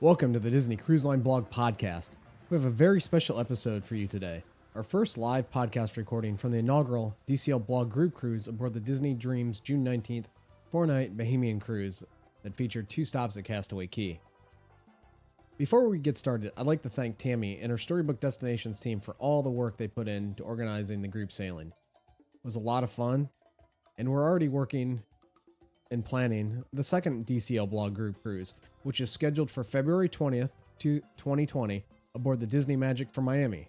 Welcome to the Disney Cruise Line Blog Podcast. We have a very special episode for you today. Our first live podcast recording from the inaugural DCL Blog Group Cruise aboard the Disney Dreams June 19th 4-night Bahamian cruise that featured 2 stops at Castaway Cay. Before we get started, I'd like to thank Tammy and her Storybook Destinations team for all the work they put into organizing the group sailing. It was a lot of fun, and we're already working and planning the second DCL Blog Group Cruise, which is scheduled for February 20th, 2020, aboard the Disney Magic from Miami.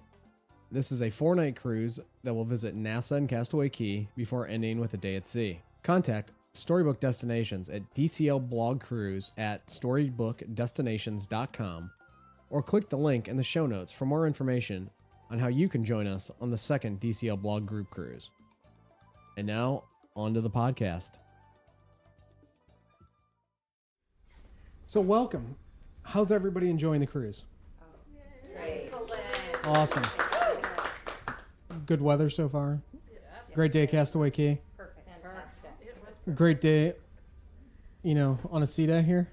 This is a 4-night cruise that will visit NASA and Castaway Cay before ending with a day at sea. Contact Storybook Destinations at DCL Blog Cruise at storybookdestinations.com or click the link in the show notes for more information on how you can join us on the second DCL Blog Group Cruise. And now, on to the podcast. So welcome. How's everybody enjoying the cruise? Excellent. Awesome. Good weather so far? Great day at Castaway Cay? Perfect. Fantastic. Great day, on a sea day here?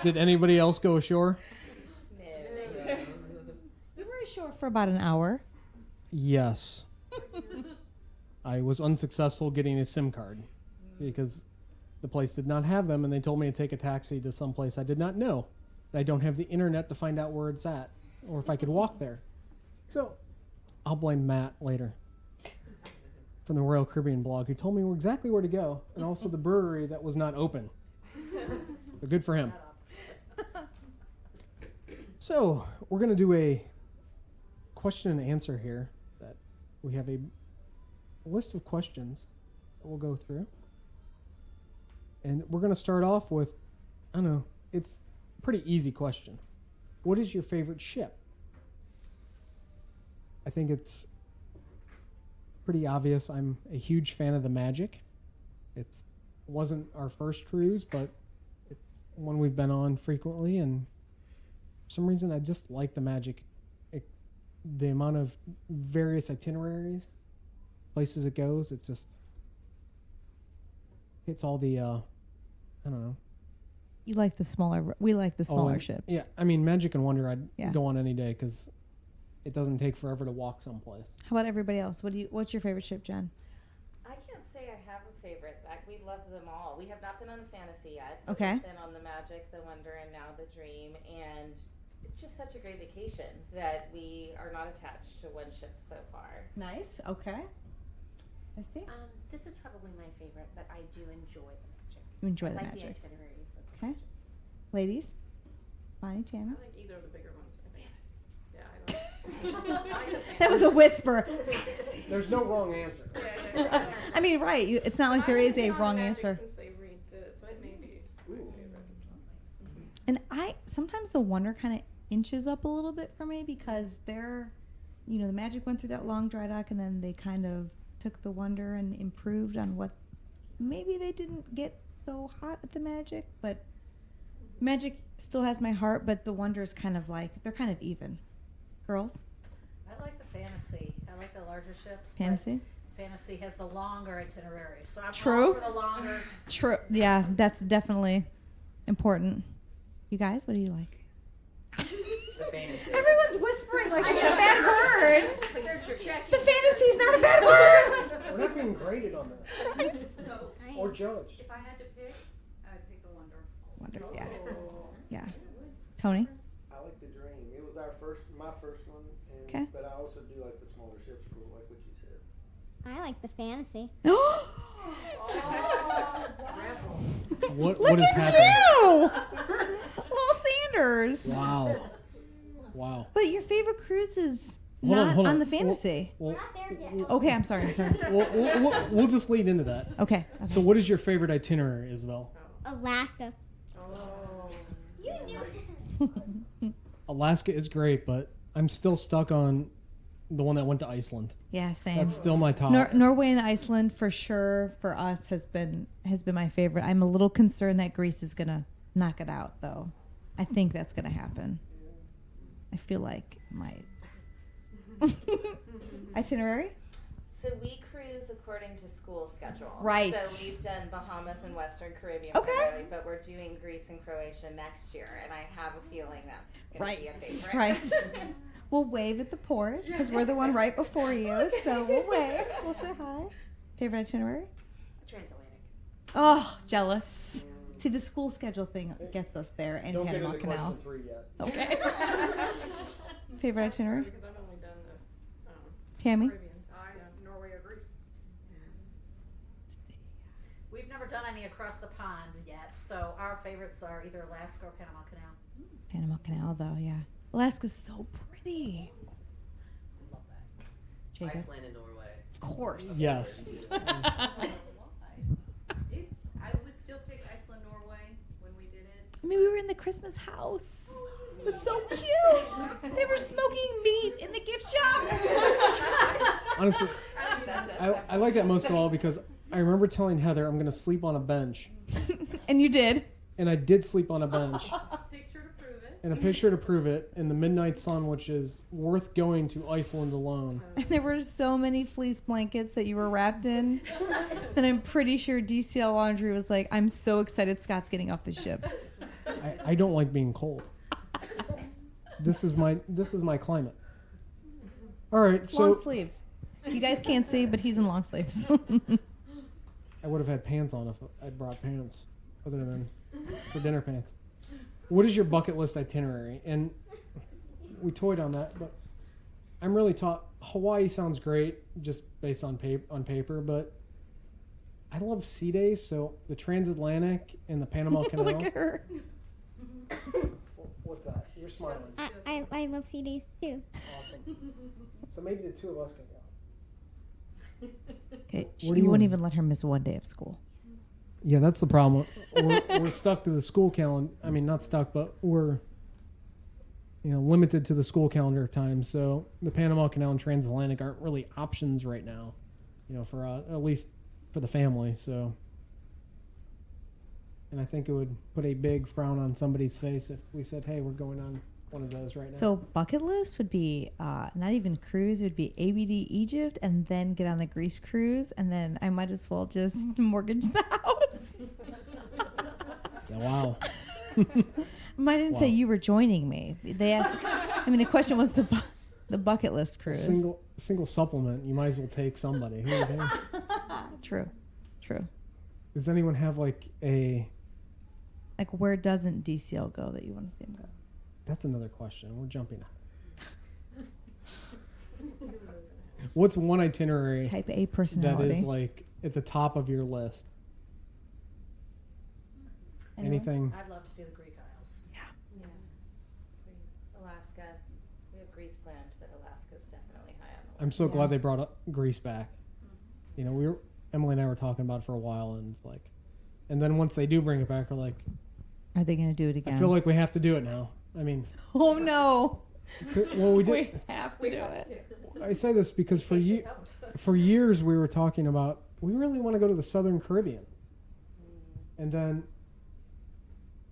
Did anybody else go ashore? No. We were ashore for about an hour. Yes. I was unsuccessful getting a SIM card because the place did not have them, and they told me to take a taxi to some place I did not know. I don't have the internet to find out where it's at or if I could walk there. So I'll blame Matt later from the Royal Caribbean blog, who told me exactly where to go, and also the brewery that was not open. But good for him. So we're going to do a question and answer here. That we have a list of questions that we'll go through. And we're going to start off with, it's a pretty easy question. What is your favorite ship? I think it's pretty obvious. I'm a huge fan of the Magic. It wasn't our first cruise, but it's one we've been on frequently, and for some reason I just like the Magic. The amount of various itineraries, places it goes, it just hits all the You like the smaller. We like the smaller ships. Yeah, Magic and Wonder I'd Yeah. go on any day because it doesn't take forever to walk someplace. How about everybody else? What's your favorite ship, Jen? I can't say I have a favorite. We love them all. We have not been on the Fantasy yet. Okay. We've been on the Magic, the Wonder, and now the Dream. And it's just such a great vacation that we are not attached to one ship so far. Nice. Okay. I see. This is probably my favorite, but I do enjoy the Magic. You enjoy the I like Magic. the itineraries of the Okay. Magic. Ladies, Bonnie, Tana. I like either of the bigger ones, I think. Yeah, I like the That was a whisper. There's no wrong answer. Yeah. I mean, right? It's not like there is a wrong answer. Since they redid it, so it may be my favorite. And sometimes the Wonder kind of inches up a little bit for me because the Magic went through that long dry dock, and then they kind of took the Wonder and improved on what maybe they didn't get so hot at the Magic, but Magic still has my heart, but the Wonder is kind of they're kind of even. Girls? I like the Fantasy. I like the larger ships. but Fantasy? Fantasy has the longer itinerary, so I'm True. all for the longer. True. Yeah, that's definitely important. You guys, what do you like? Everyone's whispering like it's a bad word. The fantasy's not a bad word. We're not being graded on this or judged. If I had to pick, I'd pick the Wonder. Wonder, yeah. Yeah. Tony? I like the Dream. It was my first one, and, 'Kay. but I also do like the smaller ships for like what you said. I like the Fantasy. What Look is at happening? you! Little Sanders. Wow. But your favorite cruise is Hold not on. on the Fantasy. We'll, Not there yet. Okay, I'm sorry. we'll just lead into that. Okay. So what is your favorite itinerary, Isabel? Alaska. Oh. You knew it. Alaska is great, but I'm still stuck on the one that went to Iceland. Yeah, same. That's still my top. Norway and Iceland for sure for us has been my favorite. I'm a little concerned that Greece is gonna knock it out though. I think that's gonna happen. I feel like it might. Itinerary? So we cruise according to school schedule. Right. So we've done Bahamas and Western Caribbean Okay. primarily, but we're doing Greece and Croatia next year, and I have a feeling that's going to be a favorite. Right. We'll wave at the port because we're the one right before you. So we'll wave. We'll say hi. Favorite itinerary? Transatlantic. Oh, jealous. See, the school schedule thing gets us there, and Don't get Panama into Canal. question 3 yet. Okay. Favorite itinerary? Because I've only done the Tammy? Caribbean. Norway or Greece. We've never done any across the pond yet, so our favorites are either Alaska or Panama Canal. Panama Canal, though, yeah. Alaska's so pretty. We love that. Jacob? Iceland and Norway. Of course. Yes. I would still pick Iceland, Norway when we did it. I mean, we were in the Christmas house. It was so cute. They were smoking meat in the gift shop. Honestly, That does sound I like that most of all because I remember telling Heather I'm going to sleep on a bench. And you did. And I did sleep on a bench. Picture to prove it. And a picture to prove it in the midnight sun, which is worth going to Iceland alone. And there were so many fleece blankets that you were wrapped in. And I'm pretty sure DCL Laundry was like, I'm so excited Scott's getting off the ship. I don't like being cold. This is my climate. All right, so Long sleeves. You guys can't see, but he's in long sleeves. I would have had pants on if I'd brought pants, other than for dinner pants. What is your bucket list itinerary? And we toyed on that, but I'm really taught Hawaii sounds great just based on paper, but I love sea days, so the transatlantic and the Panama Canal. Look at her. What's that? You're smiling. I love CDs too. Awesome. So maybe the two of us can go. Okay, What do you you wouldn't want? even let her miss one day of school. Yeah, that's the problem. We're stuck to the school calendar. I mean, not stuck, but we're limited to the school calendar time. So the Panama Canal and transatlantic aren't really options right now. For at least for the family. So, and I think it would put a big frown on somebody's face if we said, "Hey, we're going on one of those right now." So bucket list would be not even cruise. It would be ABD Egypt and then get on the Greece cruise. And then I might as well just mortgage the house. Wow. I didn't say Wow. you were joining me. They asked. I mean, the question was the bucket list cruise. Single supplement. You might as well take somebody. Who would you take? True. Does anyone have like Where doesn't DCL go that you want to see him go? That's another question. We're jumping. What's one itinerary Type A that personality. is like at the top of your list? Anyone? Anything? I'd love to do the Greek Isles. Yeah. Greece, Alaska. We have Greece planned, but Alaska's definitely high on the I'm list. so glad they brought up Greece back. Emily and I were talking about it for a while, and it's like, and then once they do bring it back, we're like, Are they going to do it again? I feel like we have to do it now. I mean, Oh no! well, we did. We have to do it. I say this because for years we were talking about we really want to go to the Southern Caribbean, and then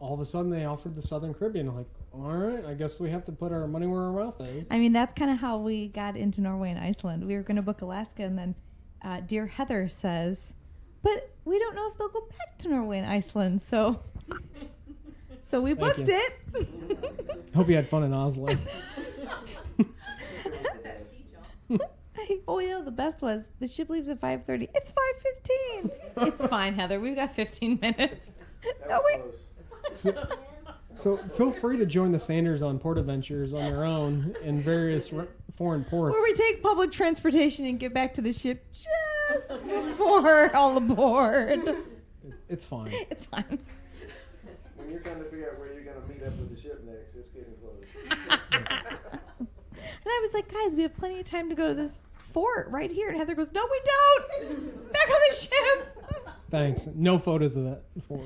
all of a sudden they offered the Southern Caribbean. I'm like, all right, I guess we have to put our money where our mouth is. I mean, that's kind of how we got into Norway and Iceland. We were going to book Alaska, and then dear Heather says, "But we don't know if they'll go back to Norway and Iceland." So we Thank booked you. it. Hope you had fun in Oslo. That ski jump. Oh yeah, the best was the ship leaves at 5:30. It's 5:15. It's fine, Heather. We've got 15 minutes. That No, was wait. close. So feel free to join the Sanders on Port Adventures on their own in various foreign ports. Where we take public transportation and get back to the ship just before all aboard. It's fine. It's fine. When you're trying to figure out where you're going to meet up with the ship next, it's getting close. And I was like, guys, we have plenty of time to go to this fort right here. And Heather goes, no, we don't. Back on the ship. Thanks. No photos of that before.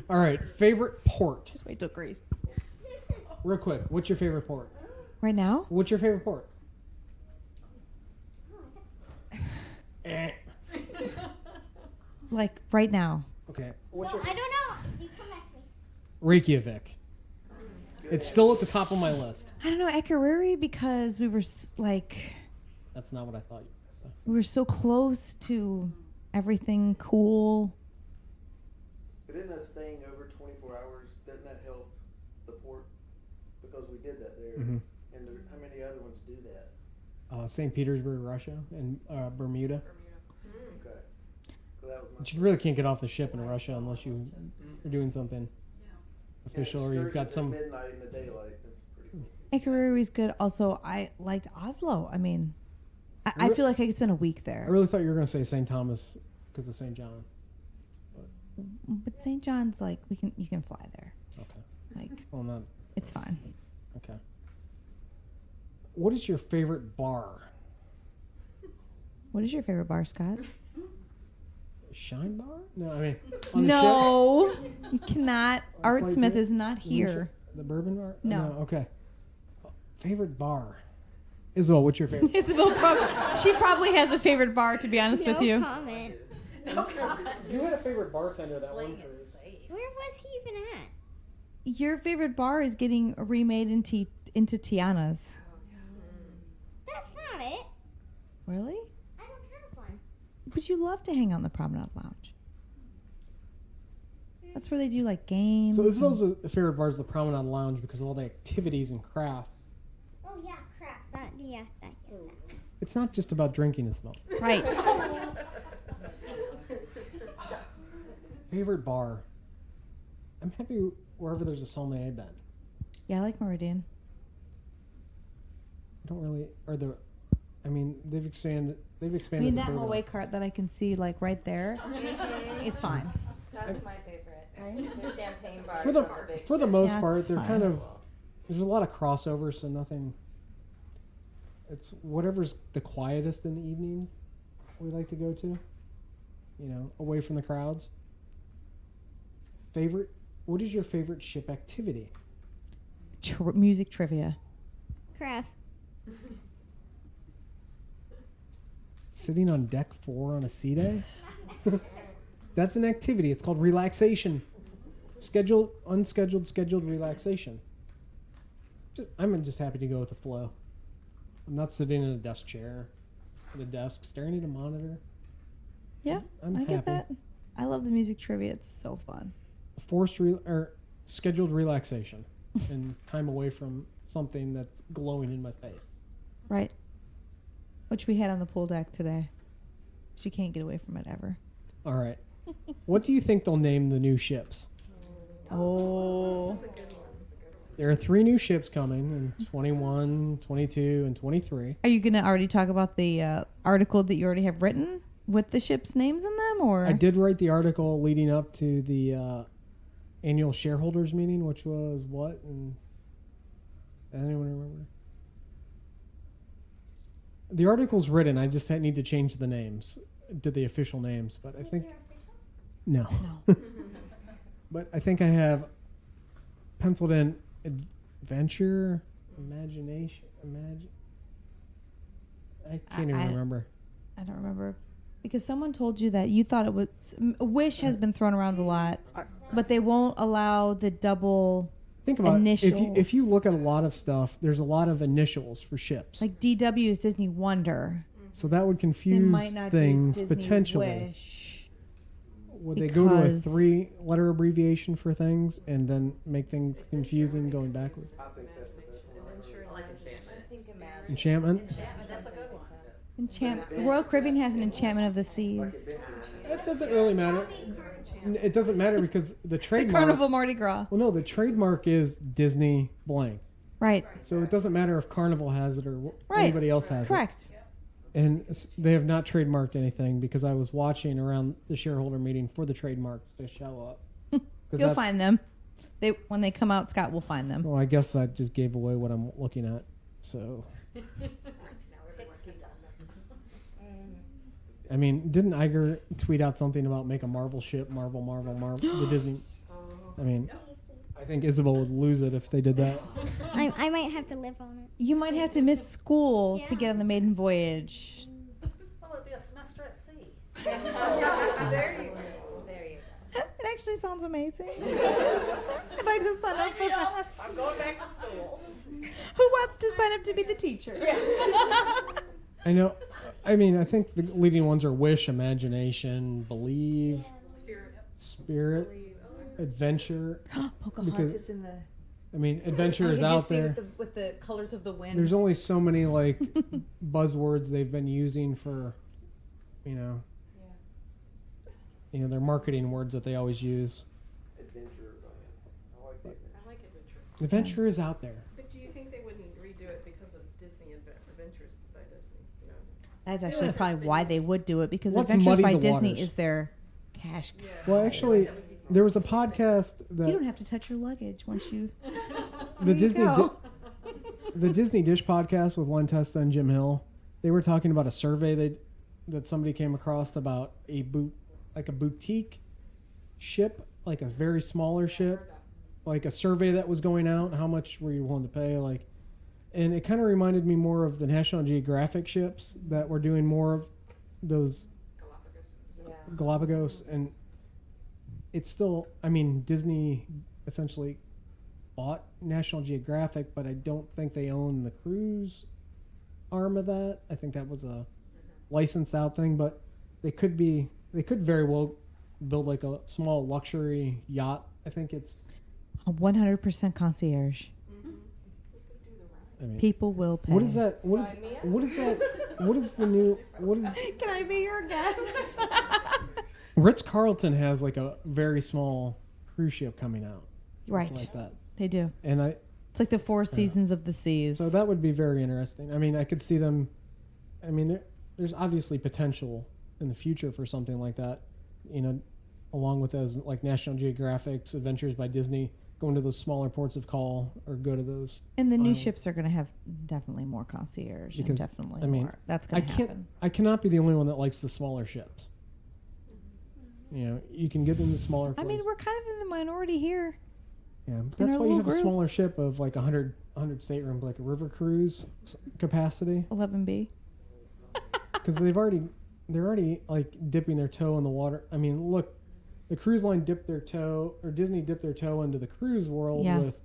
All right, favorite port. Just wait till Greece. Real quick, what's your favorite port? Right now? What's your favorite port? Like right now. Okay. No, I don't know. You come back to me. Reykjavik. It's still at the top of my list. I don't know, Ekeruri, because we were That's not what I thought you were going to say. we were so close to everything cool. But isn't that staying over 24 hours, doesn't that help the port? Because we did that there. Mhm. And how many other ones do that? St. Petersburg, Russia, and Bermuda. Okay. So that was my. But you really can't get off the ship in Russia unless you are doing something official or you've got some. Midnight in the daylight. That's pretty cool. Ekeruri was good. Also, I liked Oslo. I mean, I feel like I could spend a week there. I really thought you were going to say St. Thomas because of St. John. But St. John's, like, you can fly there. Okay. Like, Well, not. it's fine. Okay. What is your favorite bar? What is your favorite bar, Scott? Shine Bar? No, I mean. On the No, you cannot. Art Quite Smith good. is not ship? here. The Bourbon Bar? No. Okay. Favorite bar? Isabel, what's your favorite? Isabel, she probably has a favorite bar, to be honest with you. Comment. No comment. You had a favorite bartender that Playing one it cruise. safe. Where was he even at? Your favorite bar is getting remade into Tiana's. That's not it. Really? I don't have one. But you love to hang out in the Promenade Lounge. That's where they do like games. So Isabel's and- favorite bar is the Promenade Lounge because of all the activities and crafts. Oh yeah, crap. That yeah. It's not just about drinking, Isabel. right. Favorite bar? I'm happy wherever there's a sommelier bed. Yeah, I like Meridian. I don't really, or the, I mean, they've expanded I the mean, that bourbon. hallway cart that I can see like right there is fine. That's my favorite. The champagne bar. For the most That's part, they're fine. kind of, there's a lot of crossover, so nothing, it's whatever's the quietest in the evenings we like to go to, you know, away from the crowds. What is your favorite ship activity? Music trivia. Crafts. Sitting on deck 4 on a sea day? That's an activity. It's called relaxation. Unscheduled, scheduled relaxation. I'm just happy to go with the flow. I'm not sitting in a desk chair at a desk staring at a monitor. Yeah, I'm I happy. get that. I love the music trivia. It's so fun. Scheduled relaxation and time away from something that's glowing in my face. Right. Which we had on the pool deck today. She can't get away from it ever. All right. What do you think they'll name the new ships? Oh. There are 3 new ships coming in 21, 22, and 23. Are you going to already talk about the article that you already have written with the ships' names in them? Or I did write the article leading up to the annual shareholders meeting, which was what? And anyone remember? The article's written. I just need to change the names to the official names, but I think no. But I think I have penciled in adventure, imagination, I can't even remember. I don't remember. Because someone told you that you thought it was... Wish has been thrown around a lot, but they won't allow the double Think about it. initials. If you look at a lot of stuff, there's a lot of initials for ships. Like DW is Disney Wonder. So that would They confuse might not do things Disney potentially. Wish. Would they go to a because- 3-letter abbreviation for things and then make things confusing going backwards? I think that's the best one. I like enchantment. I think Imagine. Enchantment? Enchantment, that's a good one. Royal Caribbean has an Enchantment of the Seas. It doesn't really matter. It doesn't matter because the The trademark. Carnival Mardi Gras. Well, no, the trademark is Disney blank. Right. So it doesn't matter if Carnival has it or Right. anybody else has it. Correct. And they have not trademarked anything because I was watching around the shareholder meeting for the trademark to show up. 'Cause You'll that's- find them. When they come out, Scott will find them. Well, I guess that just gave away what I'm looking at. So, Pixie dust. I mean, didn't Iger tweet out something about make a Marvel ship, Marvel, the Disney? I mean, I think Isabel would lose it if they did that. I might have to live on it. You might have to miss school to get on the maiden voyage. Well, it'd be a semester at sea. There you go. There you go. And actually sounds amazing. I'd like to sign up for that. I'm going back to school. Who wants to sign up to be the teacher? I know. I mean, I think the leading ones are wish, imagination, believe, spirit, adventure. Pocahontas is in the. I mean, adventure is Did you out see there. with the colors of the wind? There's only so many like buzzwords they've been using for, you know, their marketing words that they always use. Adventure, I like that. I like adventure. Adventure is out there. But do you think they wouldn't redo it because of Disney Adventures by Disney? You know? That's actually probably why they would do it, because Let's Adventures muddy by the Disney waters. is their cash cow. Yeah. Well, actually, there was a podcast You don't that have to touch your luggage once you. the There you go. The Disney Dish podcast with Len Testa and Jim Hill. They were talking about a survey that somebody came across about a boutique ship, like a very smaller ship, like a survey that was going out. How much were you willing to pay? Like, and it kind of reminded me more of the National Geographic ships that were doing more of those Galapagos, and it's still. I mean, Disney essentially bought National Geographic, but I don't think they own the cruise arm of that. I think that was a licensed out thing, but they could very well build like a small luxury yacht. I think it's 100% concierge. I mean, People will pay. what is that? What is that? What is the new? What is Can I be your guest? Ritz-Carlton has like a very small cruise ship coming out. Right. It's like that. They do. And It's like the Four Seasons of the Seas. so that would be very interesting. I mean, I could see them. I mean, there's obviously potential in the future for something like that. Along with those like National Geographic's Adventures by Disney, going to those smaller ports of call or go to those. And the new islands. ships are going to have definitely more concierge. Because, And definitely I mean, more. That's going to happen. I cannot be the only one that likes the smaller ships. You can get in the smaller. I mean, places. we're kind of in the minority here. Yeah, but in that's our why you little have a group. smaller ship of like 100 staterooms, like a river cruise capacity, 11B. because they're already like dipping their toe in the water. I mean, look, the cruise line dipped their toe, or Disney dipped their toe into the cruise world Yeah. with,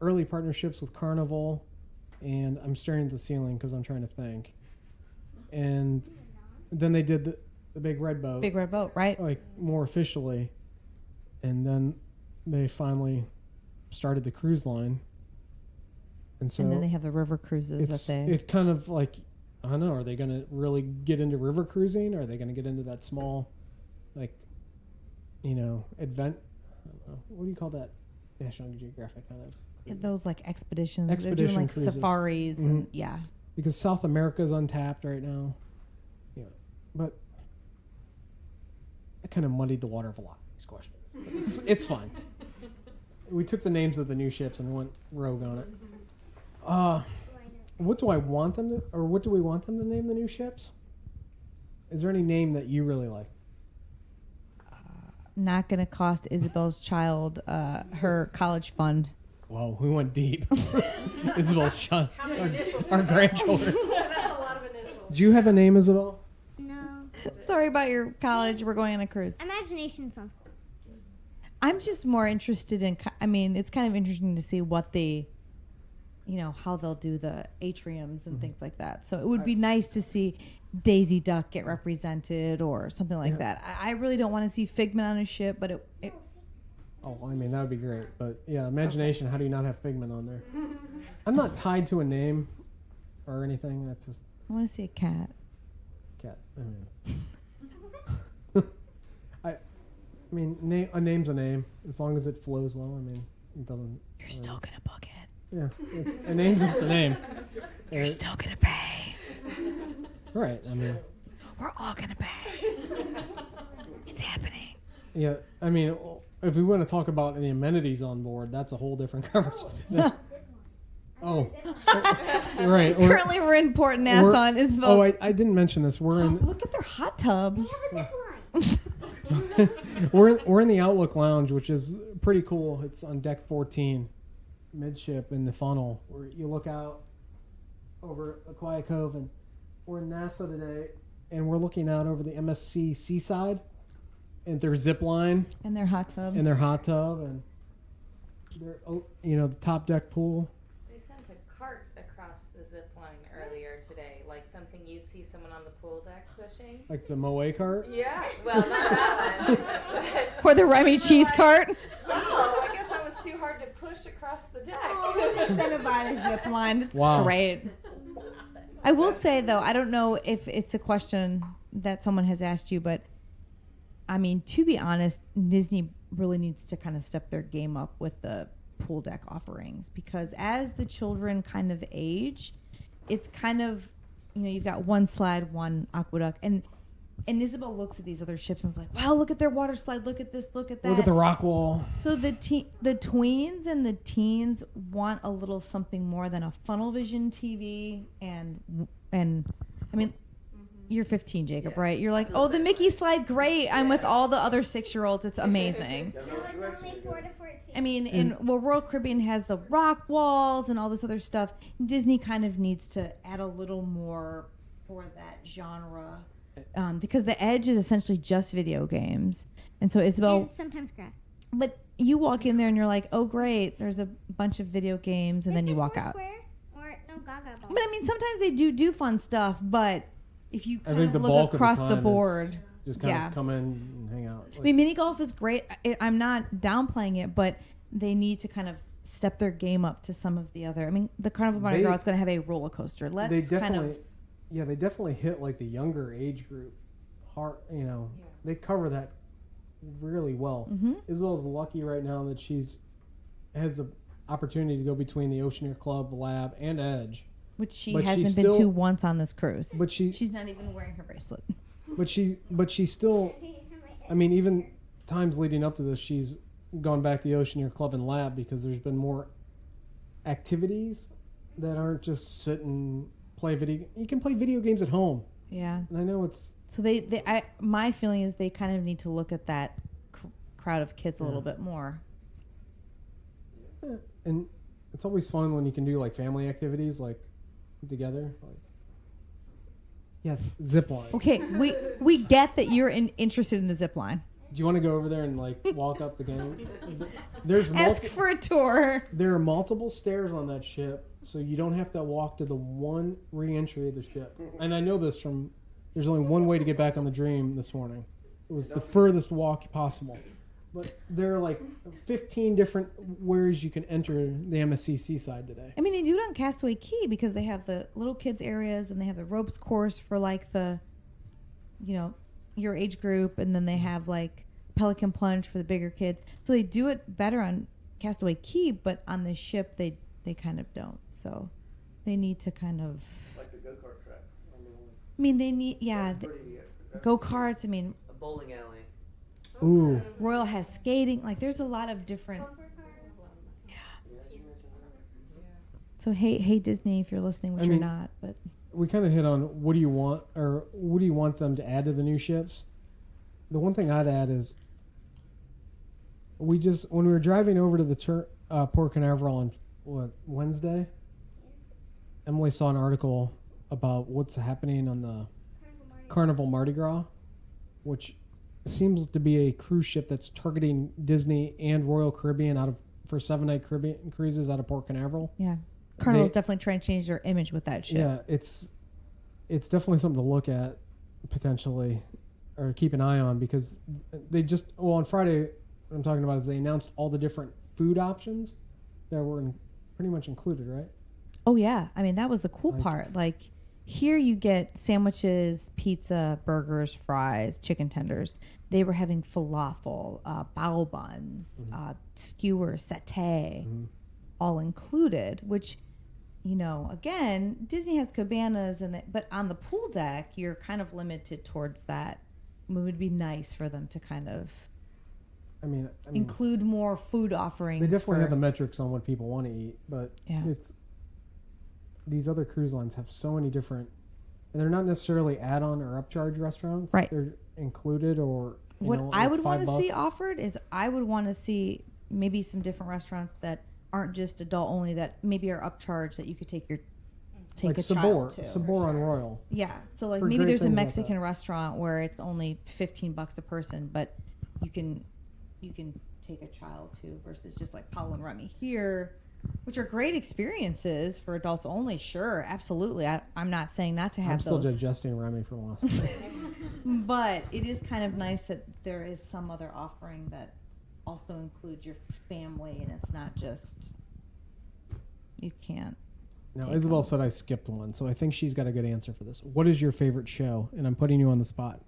early partnerships with Carnival, and I'm staring at the ceiling because I'm trying to think. And then they did the big red boat, Big Red Boat, right? like more officially, and then they finally started the cruise line, and so And then they have the river cruises that they. it kind of like, I don't know, are they going to really get into river cruising? Are they going to get into that small, like, advent? I don't know. What do you call that? National Geographic kind of. Those like expeditions. They're Expedition doing like cruises. safaris and yeah. Because South America's untapped right now. Yeah, but I kind of muddied the water of a lot of these questions. But it's fine. We took the names of the new ships and went rogue on it. What do I want them to, or what do we want them to name the new ships? Is there any name that you really like? Not going to cost Isabel's child her college fund. Whoa, we went deep. Isabel's child, How many initials? our grandchildren. That's a lot of initials. Do you have a name, Isabel? No. Sorry about your college. We're going on a cruise. Imagination sounds cool. I'm just more interested in. I mean, it's kind of interesting to see what the, how they'll do the atriums and things like that. So it would be nice to see Daisy Duck get represented or something like that. I really don't want to see Figment on a ship, but it Oh, I mean, that would be great. But yeah, imagination, how do you not have Figment on there? I'm not tied to a name or anything. That's just I want to see a cat. cat. I mean, a name's a name. As long as it flows well, I mean, it doesn't. You're still gonna book it. Yeah, a name's just a name. You're still gonna pay. Right, I mean. We're all gonna pay. It's happening. Yeah, I mean, if we want to talk about the amenities on board, that's a whole different conversation. Oh, right. Currently, we're in Port Nassau. And Isabel. Oh, I didn't mention this. We're in Look at their hot tub. They have a zip line. we're in the Outlook Lounge, which is pretty cool. It's on deck 14, midship in the funnel, where you look out over the Quiet Cove, and we're in Nassau today, and we're looking out over the MSC Seaside, and their zip line And their hot tub. and their hot tub and their the top deck pool. They sent a cart across the zip line earlier today, like something you'd see someone on the pool deck pushing. Like the Moe cart. Yeah, well, not that one. But Or the Remy cheese cart. oh, I guess I was too hard to push across the deck. Incentivized zip line. It's Wow. great. I will say though, I don't know if it's a question that someone has asked you, but I mean, to be honest, Disney really needs to kind of step their game up with the pool deck offerings, because as the children kind of age, it's kind of, you've got one slide, one aqueduct, and Isabel looks at these other ships and is like, wow, look at their water slide, look at this, look at that. Look at the rock wall. So the tweens and the teens want a little something more than a funnel vision TV and I mean, you're 15, Jacob, Yeah. right? You're like, oh, the Mickey slide, great. I'm with all the other 6-year-olds. It's amazing. No, it's only 4 to 14. I mean, Royal Caribbean has the rock walls and all this other stuff. Disney kind of needs to add a little more for that genre, because the Edge is essentially just video games. And so Isabel, And sometimes grass. but you walk in there and you're like, oh, great, there's a bunch of video games, and then you walk out. Square or no Gaga Ball. But I mean, sometimes they do fun stuff, but if you I kind think of the look bulk across of the time board, it's just kind yeah. of come in and hang out. I mean, mini golf is great. I'm not downplaying it, but they need to kind of step their game up to some of the other. I mean, the Carnival Mardi Gras is going to have a roller coaster. Let's they kind definitely, of. yeah, they definitely hit like the younger age group hard. They cover that really well. Mhm. Isabel's lucky right now that has the opportunity to go between the Oceaneer Club, Lab, and Edge. Which she But hasn't she's been still- to once on this cruise. But she's not even wearing her bracelet. but she still. I mean, even times leading up to this, she's gone back to the Oceaneer Club and Lab because there's been more activities that aren't just sit and play video. You can play video games at home, Yeah. and I know it's. So my feeling is they kind of need to look at that crowd of kids a little bit more. And it's always fun when you can do like family activities like together. Like, yes, zip line. Okay, we get that you're interested in the zip line. Do you want to go over there and like walk up the game? There's Ask for a tour. there are multiple stairs on that ship, so you don't have to walk to the one re-entry of the ship. And I know this from there's only one way to get back on the Dream this morning. It was the furthest walk possible. But there are like 15 different ways you can enter the MSC Seaside today. I mean, they do it on Castaway Cay because they have the little kids areas and they have the ropes course for like the, your age group, and then they have like Pelican Plunge for the bigger kids. So they do it better on Castaway Cay, but on the ship they kind of don't. So they need to kind of. Like the go-kart track. I mean, they need That's pretty, go karts. I mean, A bowling alley. Ooh. Royal has skating. Like, there's a lot of different. So hey Disney, if you're listening, which I mean- you're not, but We kind of hit on what do you want them to add to the new ships. The one thing I'd add is when we were driving over to the Port Canaveral on Wednesday, Emily saw an article about what's happening on the Carnival Mardi Gras, which seems to be a cruise ship that's targeting Disney and Royal Caribbean for 7-night Caribbean cruises out of Port Canaveral. yeah, Carnival's definitely trying to change their image with that ship. Yeah, it's definitely something to look at potentially, or keep an eye on, because they on Friday, what I'm talking about is they announced all the different food options that were pretty much included, right? Oh yeah, I mean that was the cool Like- part. Like here you get sandwiches, pizza, burgers, fries, chicken tenders. They were having falafel, bao buns, skewers, satay, all included. Which, again, Disney has cabanas, but on the pool deck you're kind of limited towards that. It would be nice for them to kind of I mean include more food offerings. they definitely for, have the metrics on what people want to eat, but Yeah. these other cruise lines have so many different, and they're not necessarily add-on or upcharge restaurants. Right. They're included, or what I would want to see $5. offered is I would want to see maybe some different restaurants that aren't just adult only, that maybe are upcharged, that you could take like a child to. Sabor on Royal. Yeah, so like For maybe great there's a things like Mexican that. restaurant where it's only $15 a person, but you can take a child to versus just like Paul and Remy here, which are great experiences for adults only. Sure, absolutely. I'm not saying not to have I'm still those. digesting Remy from last night. But it is kind of nice that there is some other offering that also includes your family, and it's not just you can't. Now, take Isabel them. said I skipped one, so I think she's got a good answer for this. What is your favorite show? And I'm putting you on the spot.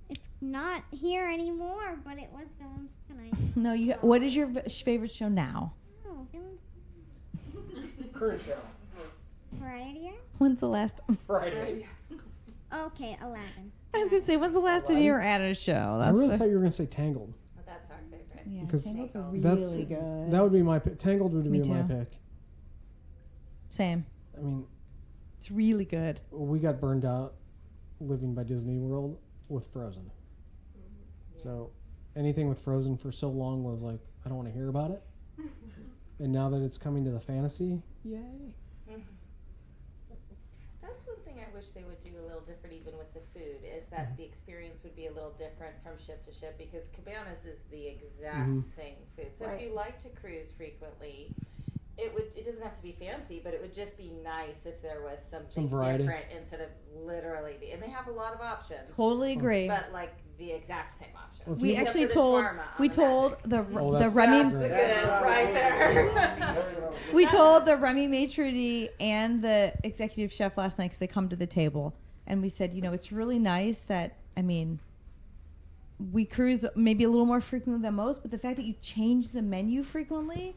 It's not here anymore, but it was filmed tonight. No, you. What is your favorite show now? Oh, filmed Current show. Friday? When's the last? Friday. Okay, 11. I was gonna say, when's the last time you were at a show? I really thought you were going to say Tangled. Well, that's our favorite. Yeah, Because Tangled's are that's really good. that would be my pick. Tangled would Me be my too. pick. Same. I mean, It's really good. we got burned out living by Disney World with Frozen. So anything with Frozen for so long was like, I don't want to hear about it. And now that it's coming to the fantasy, yay. That's one thing I wish they would do a little different even with the food, is that the experience would be a little different from ship to ship, because Cabanas is the exact same food. So if you like to cruise frequently, it doesn't have to be fancy, but it would just be nice if there was something Some variety. different instead of literally and they have a lot of options. Totally agree. But like the exact same options. Well, if We you- Except actually for the told shawarma on we the told Magic. the Oh, the that's Remy That's the good right there. we told the Remy maitre d' and the executive chef last night, because they come to the table, and we said, it's really nice that, I mean, we cruise maybe a little more frequently than most, but the fact that you change the menu frequently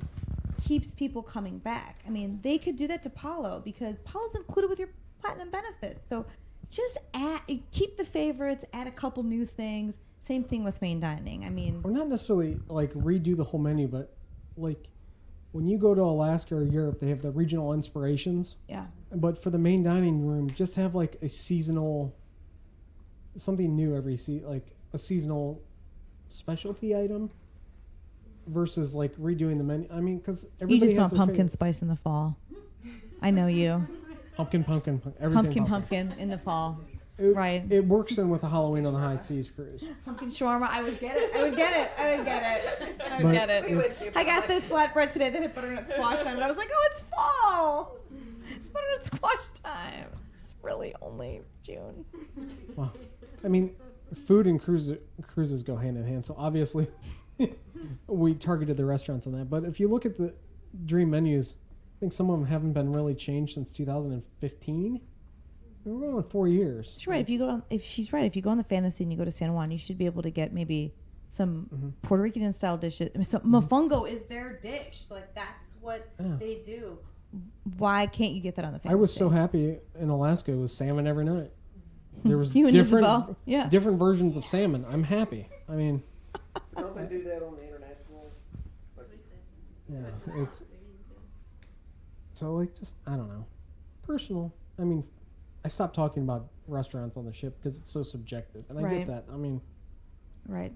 keeps people coming back. I mean, they could do that to Palo, because Palo's included with your platinum benefits. So just keep the favorites, add a couple new things. Same thing with main dining. I mean, or not necessarily like redo the whole menu, but like when you go to Alaska or Europe, they have the regional inspirations. yeah. But for the main dining room, just have like a seasonal, something new every like a seasonal specialty item versus like redoing the menu. I mean, because You everybody just has want their pumpkin favorite. spice in the fall. I know you. Pumpkin, everything Pumpkin in the fall. It, Right. It works in with a Halloween on the High Seas cruise. Pumpkin shawarma. I would get it. I would get it. But it's- I got the flatbread today that had butternut squash on it. I was like, oh, it's fall. It's butternut squash time. It's really only June. Well, I mean, food and cruises go hand in hand. So obviously, we targeted the restaurants on that. But if you look at the dream menus, I think some of them haven't been really changed since 2015. We're going on 4 years. She's right. If she's right, if you go on the Fantasy and you go to San Juan, you should be able to get maybe some Puerto Rican style dishes. I mean, so mofongo is their dish. Like that's what they do. Why can't you get that on the Fantasy? I was so happy in Alaska. It was salmon every night. There was You and Isabel? Yeah. different versions of salmon. I'm happy. I mean, Don't they do that on the international? yeah, it's so like just I don't know, personal. I mean, I stopped talking about restaurants on the ship because it's so subjective, and I Right. get that. I mean, Right.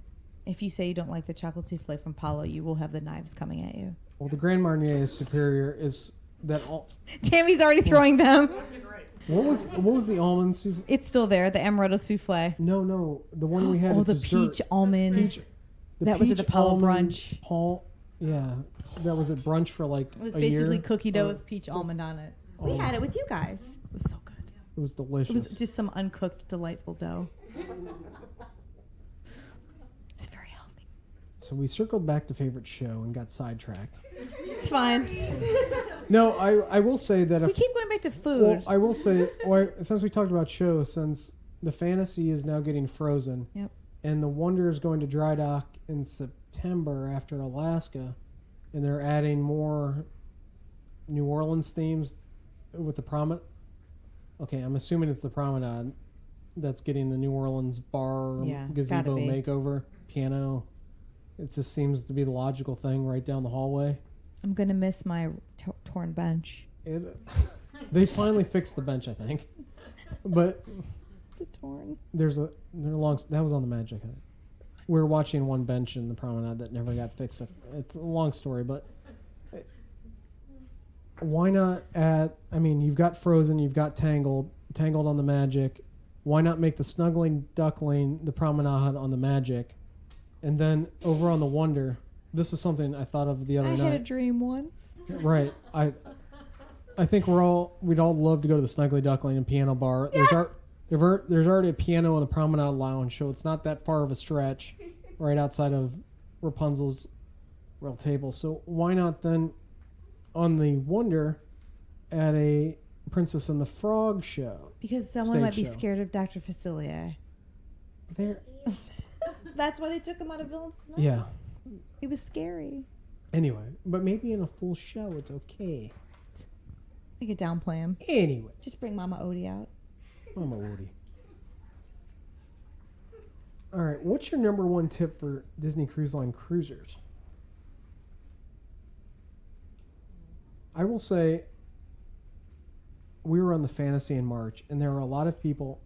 If you say you don't like the chocolate souffle from Palo, you will have the knives coming at you. well, the Grand Marnier is superior. Is that all? Tammy's already throwing them. What was the almond souffle? It's still there. The amaretto souffle. No, the one we had. Oh, at the dessert. peach almond. Peach- the That was at peach the Palo almond brunch. Yeah, that was at brunch for like It was a basically year. cookie dough Or- with peach almond on it. Oh, We it had was- it with you guys. It was so good. It was delicious. It was just some uncooked, delightful dough. It's very healthy. So we circled back to favorite show and got sidetracked. It's fine. No, I will say that We if keep going back to food. well, I will say since we talked about shows, since the Fantasy is now getting frozen, Yep. and the Wonder is going to dry dock in September after Alaska, and they're adding more New Orleans themes with the promenade. Okay, I'm assuming it's the promenade that's getting the New Orleans bar Yeah, gazebo gotta be. makeover piano. It just seems to be the logical thing right down the hallway. I'm going to miss my torn bench. They finally fixed the bench, I think, but The torn. that was on the Magic. I think. We were watching one bench in the promenade that never got fixed. It's a long story, but why not you've got Frozen, you've got Tangled on the Magic. Why not make the Snuggling Duckling the promenade on the Magic, And then over on the Wonder, this is something I thought of the other I night. had a dream once. Right. I think we'd all love to go to the Snuggly Duckling and Piano Bar. Yes! There's already a piano in the Promenade Lounge, so it's not that far of a stretch right outside of Rapunzel's real table. So why not then on the Wonder at a Princess and the Frog show? Because someone Stage might be show. scared of Dr. Facilier. There. That's why they took him out of Villains Tonight. Yeah. He was scary. Anyway, but maybe in a full show it's okay. I could downplay him. Anyway. Just bring Mama Odie out. Mama Woody. All right, what's your number one tip for Disney Cruise Line cruisers? I will say we were on the Fantasy in March, and there were a lot of people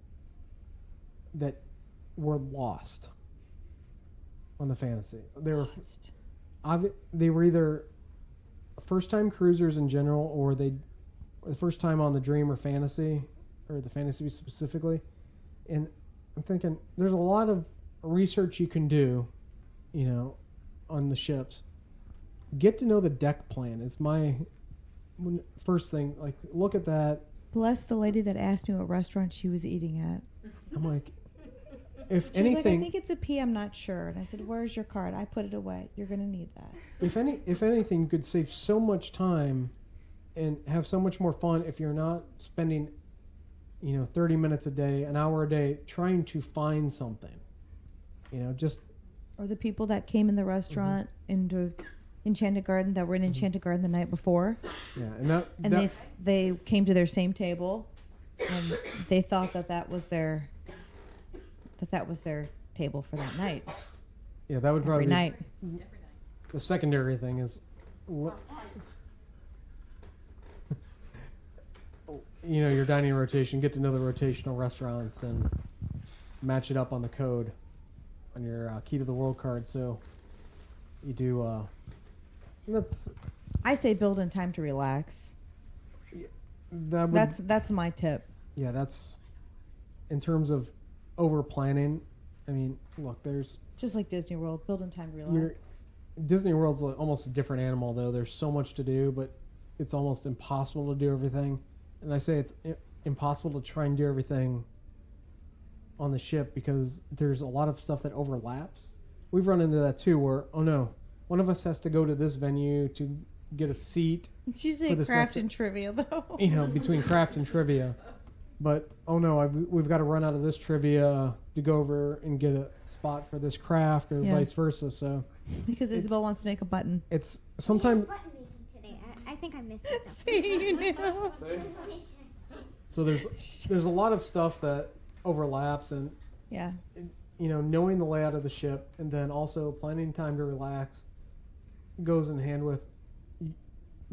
that were lost on the Fantasy. They were either first-time cruisers in general, or the first time on the Dream or Fantasy, or the Fantasy specifically. And I'm thinking there's a lot of research you can do, on the ships. Get to know the deck plan is my first thing. Like, look at that. Bless the lady that asked me what restaurant she was eating at. I'm like, if She was anything, like, I think it's a P. I'm not sure. And I said, "Where's your card? I put it away. You're gonna need that." if anything, you could save so much time and have so much more fun if you're not spending, 30 minutes a day, an hour a day trying to find something. Just Or the people that came in the restaurant into Enchanted Garden that were in Enchanted Garden the night before, yeah, and and they came to their same table, and they thought that was their table for that night. yeah, that would probably Every night. be the secondary thing is, your dining rotation. Get to know the rotational restaurants and match it up on the code on your Key to the World card. So you do. That's I say build in time to relax. that. Would, That's my tip. yeah, that's in terms of over planning. I mean, look, there's Just like Disney World, build in time to relax. Disney World's almost a different animal, though. There's so much to do, but it's almost impossible to do everything. And I say it's impossible to try and do everything on the ship because there's a lot of stuff that overlaps. We've run into that too, where one of us has to go to this venue to get a seat. It's usually for a this craft next- and trivia, though. Between craft and trivia. But we've got to run out of this trivia to go over and get a spot for this craft, or Yeah. vice versa. So Because Isabel wants to make a button. it's sometimes. Button meeting today. I think I missed it though. See, you know. So there's a lot of stuff that overlaps, and Yeah. knowing the layout of the ship, and then also planning time to relax goes in hand with.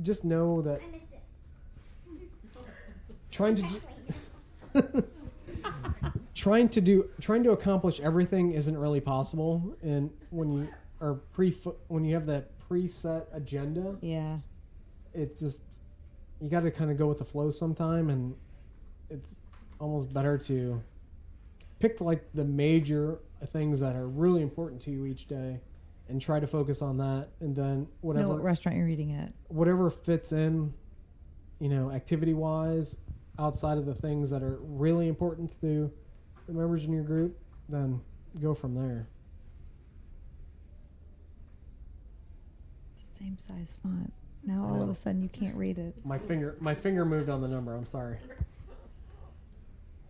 Just know that I missed it. trying to accomplish everything isn't really possible, and when you have that preset agenda, Yeah. it's just you got to kind of go with the flow sometime, and it's almost better to pick like the major things that are really important to you each day and try to focus on that, and then Know whatever what restaurant you're eating at. whatever fits in, activity wise outside of the things that are really important to the members in your group, then go from there. Same size font. Now I all of know. a sudden you can't read it. My finger moved on the number. I'm sorry.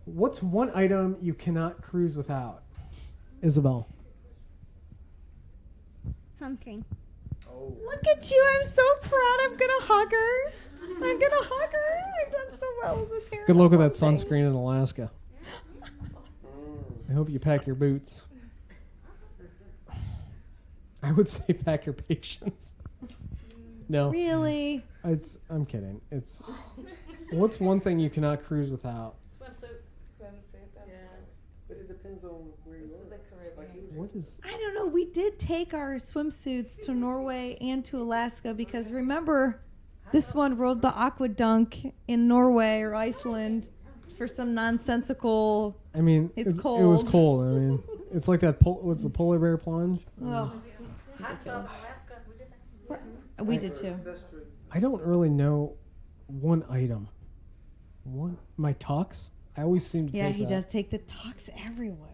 What's one item you cannot cruise without? Isabel. Sunscreen. Look at you. I'm so proud. I'm going to hug her. I'm going to hug her. I've done so well as a parent. Good luck with that One thing. sunscreen in Alaska. I hope you pack your boots. I would say pack your patience. No, Really? I'm kidding. What's one thing you cannot cruise without? Swimsuit, that's Yeah. But it depends on where you This is are. the Caribbean. What is? I don't know. We did take our swimsuits to Norway and to Alaska because remember, this one rode the aqua dunk in Norway or Iceland for some nonsensical. I mean, It's it was cold. cold. I mean, It's like that. What's the polar bear plunge? Oh, Hot tub, Alaska, we did that. we did too. That's true. I don't really know one item. My tux. I always seem to. Yeah, take he that. does take the tux everywhere.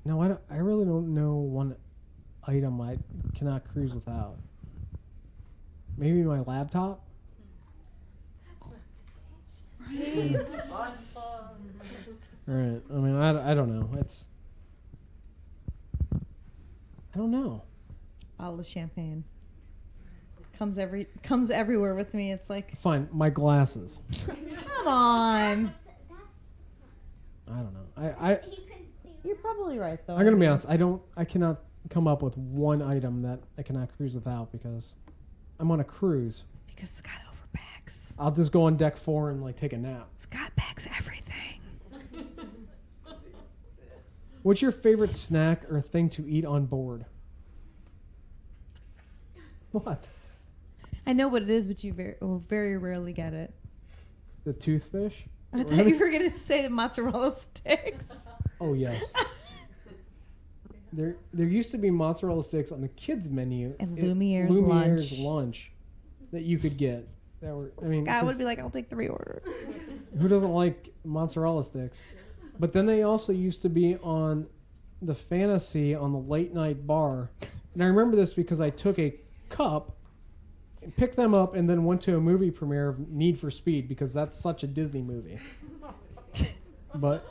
No, I don't. I really don't know one item I cannot cruise without. Maybe my laptop. Right. I mean, I don't know. I don't know. All the champagne comes everywhere with me. It's like, Fine. My glasses. come on. I don't know. I You're probably right though. I'm gonna be honest. I cannot come up with one item that I cannot cruise without because I'm on a cruise. Because Scott overpacks. I'll just go on deck 4 and like take a nap. Scott packs everything. What's your favorite snack or thing to eat on board? What? I know what it is, but you very rarely get it. The toothfish? I thought you were gonna say the mozzarella sticks. Oh yes. There used to be mozzarella sticks on the kids menu And at Lumiere's lunch that you could get. That were Scott would be like, "I'll take 3 orders." who doesn't like mozzarella sticks? But then they also used to be on the Fantasy on the late night bar. And I remember this because I took a cup and picked them up and then went to a movie premiere of Need for Speed because that's such a Disney movie. But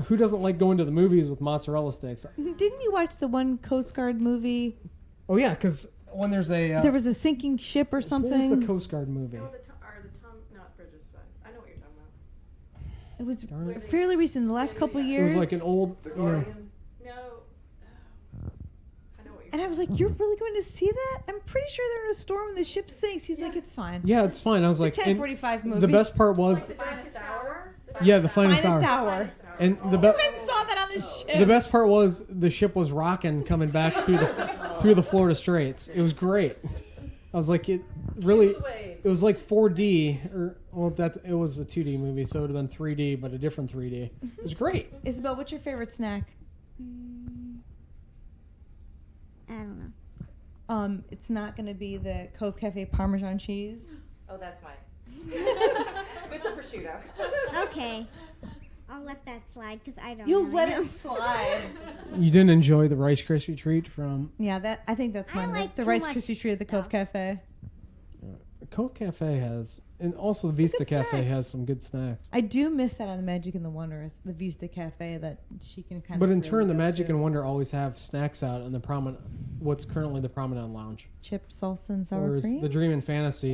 who doesn't like going to the movies with mozzarella sticks? Didn't you watch the one Coast Guard movie? Oh yeah, because when there's a There was a sinking ship or what was something. the Coast Guard movie? No, not Bridges, but I know what you're talking about. It was Darn it. fairly recent, the last couple of It years. was like an old, The you know, Guardian. No, I know what you're And I was like, "You're really going to see that? I'm pretty sure they're in a storm and the ship sinks." He's like, "It's fine." yeah, it's fine. I was like, It's a and 10:45 movie. the best part was, The finest hour. yeah, the finest Finest hour. hour. And the I best. even saw that on the ship. The best part was the ship was rocking coming back through the Florida Straits. It was great. I was like, it really, it was like 4D or well, it was a 2D movie, so it would have been 3D, but a different 3D. It was great. Isabel, what's your favorite snack? I don't know. It's not going to be the Cove Cafe Parmesan cheese. Oh, that's mine. With the prosciutto. Okay. I'll let that slide because I don't You'll really let know. it slide. You didn't enjoy the Rice Krispie treat from Yeah, I think that's I mine. like The too Rice much Krispie treat at the Cove stuff. Cafe. Cove Cafe has, and also the Vista good Cafe snacks. has some good snacks. I do miss that on the Magic and the Wonder. It's the Vista Cafe that she can kind But of. in really turn, the go Magic to. and Wonder always have snacks out in the what's currently the Promenade Lounge. Chip salsa and sour Whereas cream. the Dream and Fantasy,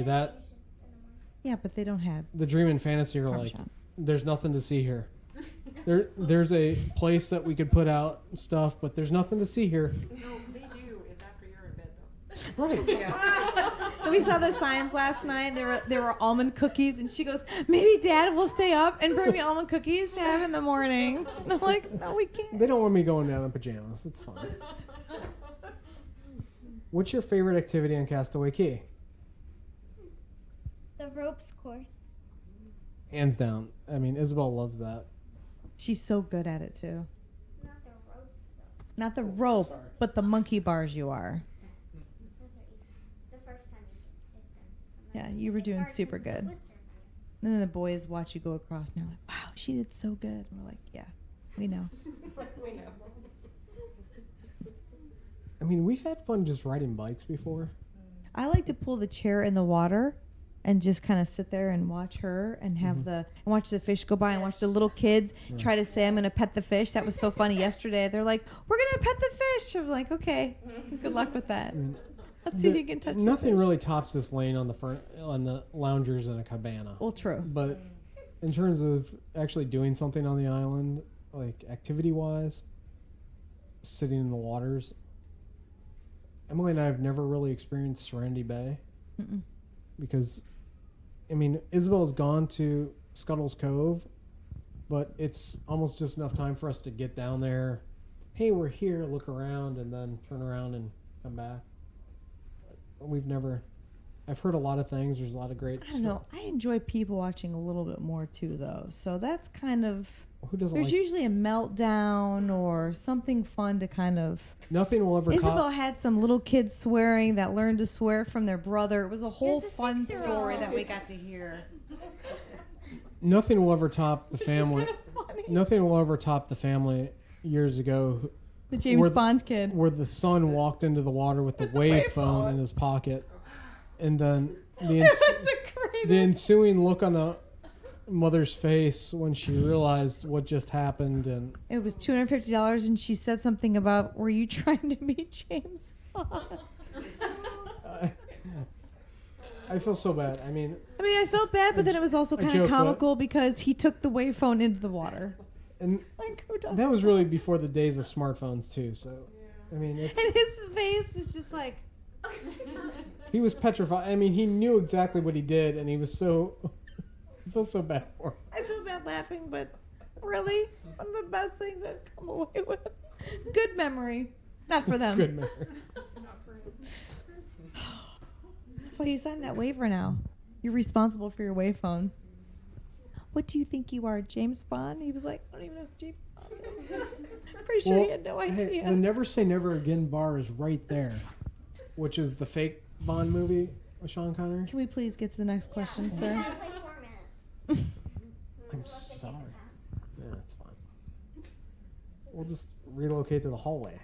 Yeah, but they don't have the Dream and Fantasy are like, Parmesan. there's nothing to see here. There's a place that we could put out stuff, but there's nothing to see here. No, they do. It's after you're in bed, though. Right. We saw the signs last night. There were almond cookies, and she goes, "Maybe Dad will stay up and bring me almond cookies to have in the morning." And I'm like, "No, we can't." They don't want me going down in pajamas. It's fine. What's your favorite activity on Castaway Cay? The ropes course. Hands down. I mean, Isabel loves that. She's so good at it too. Not the ropes, though. Not the rope, but the monkey bars. You are. Those are easy. The first time you hit them. Yeah, you were It's doing hard super 'cause the good. twister part. And then the boys watch you go across, and they're like, "Wow, she did so good." And we're like, "Yeah, we know." We know. I mean, we've had fun just riding bikes before. I like to pull the chair in the water and just kind of sit there and watch her and have and watch the fish go by and watch the little kids try to say, "I'm going to pet the fish." That was so funny yesterday. They're like, "We're going to pet the fish." I'm like, "Okay, good luck with that. Let's see if you can touch the Nothing fish." really tops this lane on the loungers in a cabana. Well, true. But in terms of actually doing something on the island, like activity-wise, sitting in the waters, Emily and I have never really experienced Serenity Bay Mm-mm. because, I mean, Isabel's gone to Scuttle's Cove, but it's almost just enough time for us to get down there. Hey, we're here, look around, and then turn around and come back. I've heard a lot of things. There's a lot of great I don't know. I enjoy people watching a little bit more too, though. So that's kind of who doesn't There's like usually a meltdown or something fun to kind of. nothing will ever Isabel top had some little kids swearing that learned to swear from their brother. It was a whole Here's a fun 6-year-old. story that we got to hear. nothing will ever top the family. Nothing will ever top the family years ago The James Where the- Bond kid. where the son walked into the water with the wave phone in his pocket, and then the ensuing look on the mother's face when she realized what just happened, and It was $250, and she said something about, "Were you trying to meet James Bond?" I feel so bad. I mean, I felt bad, but then it was also kind joke, of but- comical because he took the wave phone into the water. and Like, who does that was really before the days of smartphones too. So, I mean, it's, And his face was just like, he was petrified. I mean, he knew exactly what he did, and he was so. I feel so bad for him. I feel bad laughing, but really, one of the best things I've come away with. Good memory. Not for them. Good memory. That's why you signed that waiver now. You're responsible for your wave phone. What do you think you are, James Bond? He was like, I don't even know who James Bond is. Pretty sure he had no hey, idea. the Never Say Never Again bar is right there, which is the fake Bond movie with Sean Connery. Can we please get to the next question, We sir? gotta play 4 minutes. I'm sorry. Yeah, that's fine. We'll just relocate to the hallway.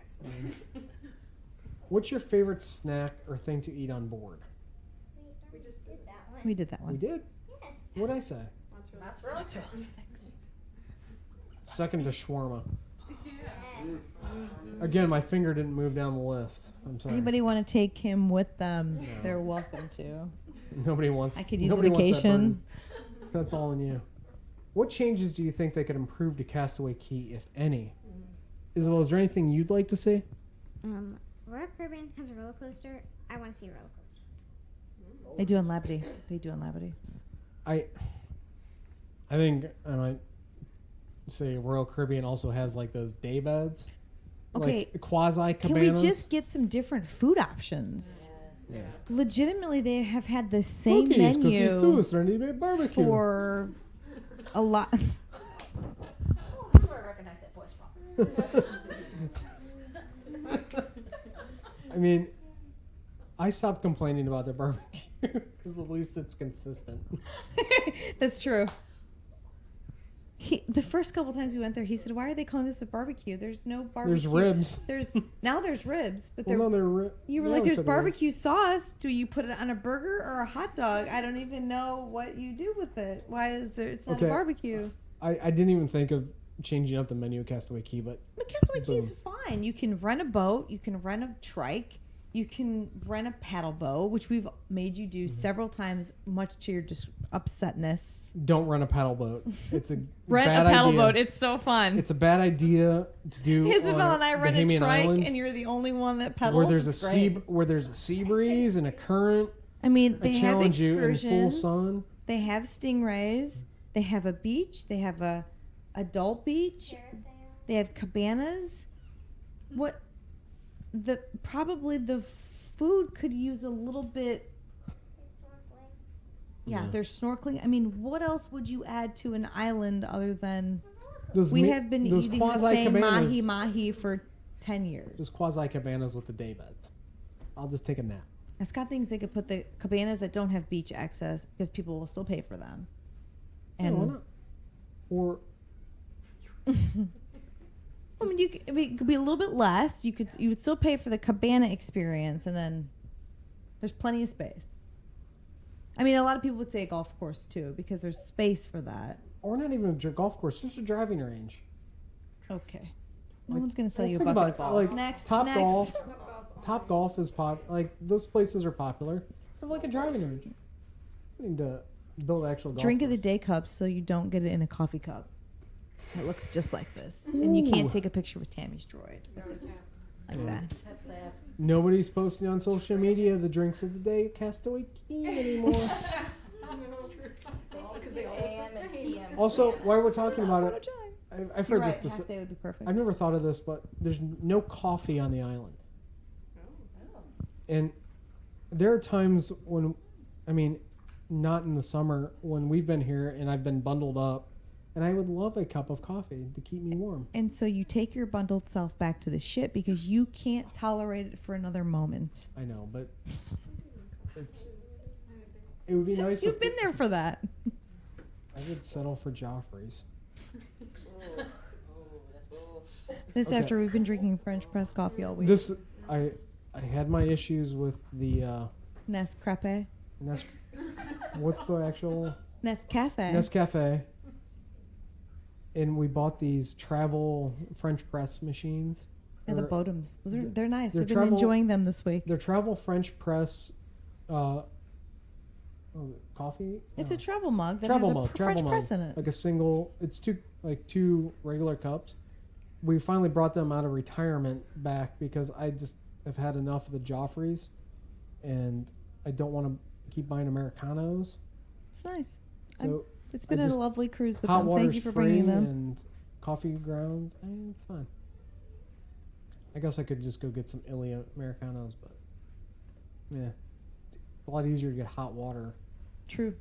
What's your favorite snack or thing to eat on board? We just did that one. We did that We one. did? Yes. What'd I say? Mozzarella sticks. Second to shawarma. Yes. Again, my finger didn't move down the list. I'm sorry. Anybody want to take him with them? No. They're welcome to. Nobody wants. I could use a nobody wants that vacation. burden. That's all on you. What changes do you think they could improve to Castaway Key, if any? Isabel, is there anything you'd like to see? Royal Caribbean has a roller coaster. I want to see a roller coaster. They do in Labadee. They do in Labadee. I think I might say Royal Caribbean also has like those day beds. Okay. Like quasi Can we cabanas. just get some different food options? Yeah. Legitimately, they have had the same Cookies menu too. Serenity Bay Barbecue. for a lot. That's where I recognize that voice from. I mean, I stopped complaining about their barbecue because at least it's consistent. That's true. The first couple times we went there, he said, "Why are they calling this a barbecue? There's no barbecue. There's ribs. Now there's ribs, but Well, no, they're you were like, there's barbecue sauce. Do you put it on a burger or a hot dog? I don't even know what you do with it. Why is there? It's not Okay. a barbecue. I didn't even think of changing up the menu at Castaway Key, but But Castaway Key is Boom. fine. You can rent a boat. You can rent a trike. You can rent a paddle boat, which we've made you do several times, much to your upsetness. don't rent a paddle boat. It's a Rent bad a paddle idea. boat. It's so fun. It's a bad idea to do. Isabel on and I rent a Bahamian trike, Island, and you're the only one that pedals. where there's It's a great. sea breeze and a current. I mean, I they have challenge you in full excursions. sun. They have stingrays. They have a beach. They have a adult beach. Carousel. They have cabanas. What probably the food could use a little bit. Snorkeling. Yeah, Yeah. there's snorkeling. I mean, what else would you add to an island other than Those we mi- have been those eating the quasi same cabanas. mahi mahi for 10 years. Those quasi cabanas with the day beds. I'll just take a nap. Scott thinks they could put the cabanas that don't have beach access because people will still pay for them. Yeah, And why not? Or I mean, it could be a little bit less. You would still pay for the cabana experience, and then there's plenty of space. I mean, a lot of people would say a golf course too because there's space for that. or not even a golf course, just a driving range. Okay, no Like, one's gonna sell well, you a think bucket about of it, balls. like, Next, Top next. Golf. Top Golf is like those places are popular. Have like a driving range. We need to build an actual golf Drink of the course. day cups so you don't get it in a coffee cup. It looks just like this, and you can't Ooh. take a picture with Tammy's droid like Yeah. that. That's sad. Nobody's posting on social media the drinks of the day at Castaway Key anymore. Because they AM and PM. Also, while we're talking about it, I've You're heard right. this. Half day would be perfect. I've never thought of this, but there's no coffee on the island. And there are times when, I mean, not in the summer, when we've been here and I've been bundled up And I would love a cup of coffee to keep me warm. And so you take your bundled self back to the ship because you can't tolerate it for another moment. I know, but it would be nice. You've been there for that. I would settle for Joffrey's. This Okay. after we've been drinking French press coffee all week. I had my issues with the Nescafe. What's the actual Nescafe. Nescafe? And we bought these travel French press machines. Yeah, the Or- Bodums. They're nice. they're I've been travel- enjoying them this week. They're travel French press. What was it, coffee? It's No. a travel mug that Travel has mug, a French travel press mug. in it. Like a single. It's two regular cups. We finally brought them out of retirement back because I just have had enough of the Joffreys, and I don't want to keep buying Americanos. It's nice. So It's been I a just- lovely cruise with hot them. water's Thank you for free bringing them. and coffee grounds. I mean, it's fine. I guess I could just go get some Illy Americanos, but yeah, it's a lot easier to get hot water. True.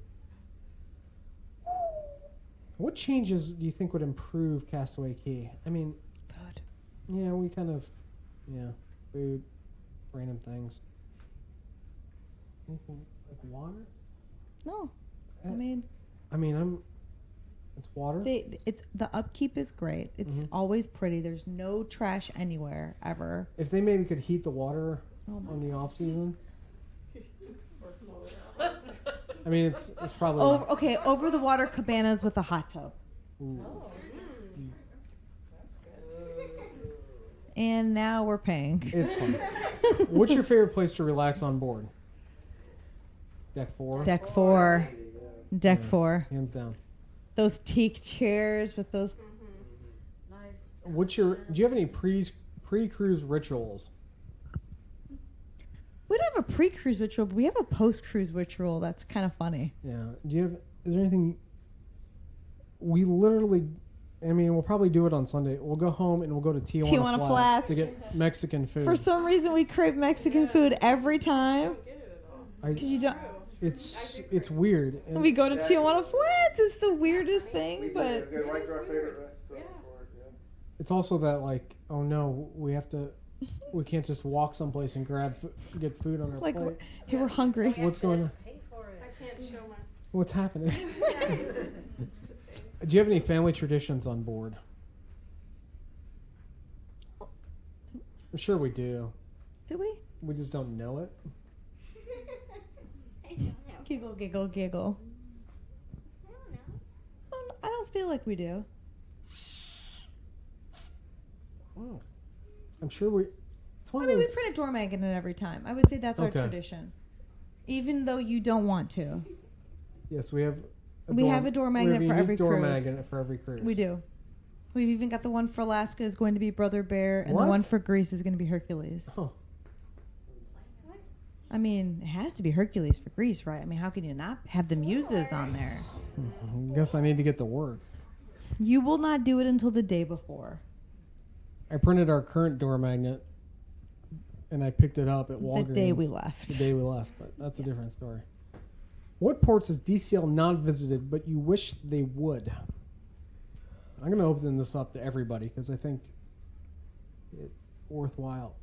What changes do you think would improve Castaway Cay? I mean, Good. yeah, we kind of, food, random things. Anything like water? No. I Uh, mean, it's water. it's the upkeep is great. It's Mhm. always pretty. There's no trash anywhere ever. If they maybe could heat the water Oh my on the off season. I mean, it's probably. Over the water cabanas with a hot tub. Ooh. And now we're paying. It's fun. What's your favorite place to relax on board? Deck 4? Deck 4. Deck Yeah. 4. Hands down. Those teak chairs with those. Nice. Do you have any pre-cruise rituals? We don't have a pre-cruise ritual, but we have a post-cruise ritual. That's kind of funny. Yeah. Is there anything? We literally, we'll probably do it on Sunday. We'll go home and we'll go to Tijuana Tijuana Flats Flats. to get Mexican food. For some reason, we crave Mexican food every time. Get it at all. I- Because you don't. it's weird. And We go to Tijuana Flats. It's the weirdest thing, but Go right to our favorite restaurant Yeah. for it, yeah. it's also that oh no, we can't just walk someplace and get food on our like plate. hey, we're hungry. What's going on? Pay for it. I can't show my. What's happening? Do you have any family traditions on board? I'm sure we do. Do we? We just don't know it. I don't know. Giggle, giggle, giggle. I don't know. I don't feel like we do. Oh. I'm sure it's one I of mean, we those. print a door magnet every time. I would say that's our Okay. tradition. Even though you don't want to. Yes, we have. We have a door we have magnet a for unique every door cruise. magnet for every cruise. We do. We've even got the one for Alaska is going to be Brother Bear, and What? the one for Greece is going to be Hercules. Oh, I mean, it has to be Hercules for Greece, right? I mean, how can you not have the muses on there? I guess I need to get the words. You will not do it until the day before. I printed our current door magnet, and I picked it up at Walgreens. The day we left. The day we left, but that's a different story. What ports has DCL not visited, but you wish they would? I'm going to open this up to everybody because I think it's worthwhile.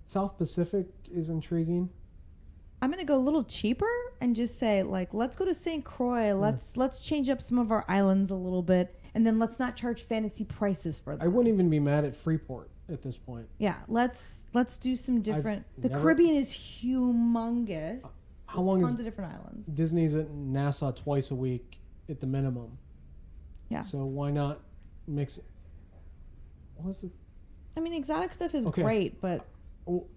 South Pacific is intriguing. I'm gonna go a little cheaper and just say, like, let's go to St. Croix. Let's change up some of our islands a little bit, and then let's not charge fantasy prices for them. I wouldn't even be mad at Freeport at this point. Yeah, let's do some different. The never- Caribbean is humongous. How long Tons is of different islands. Disney's at Nassau twice a week at the minimum? Yeah. So why not mix it? What was it? I mean, exotic stuff is Okay. great, but Well,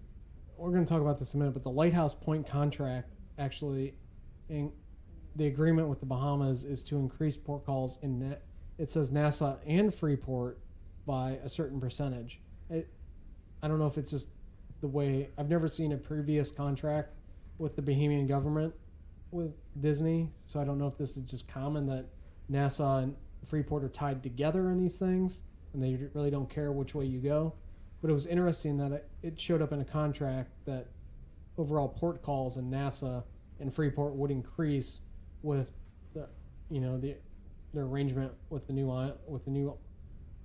we're going to talk about this in a minute, but the Lighthouse Point contract actually, in the agreement with the Bahamas is to increase port calls it says Nassau and Freeport by a certain percentage. I don't know if it's just the way, I've never seen a previous contract with the Bahamian government with Disney, so I don't know if this is just common that Nassau and Freeport are tied together in these things, and they really don't care which way you go. But it was interesting that it showed up in a contract that overall port calls in Nassau and Freeport would increase with the their arrangement with the new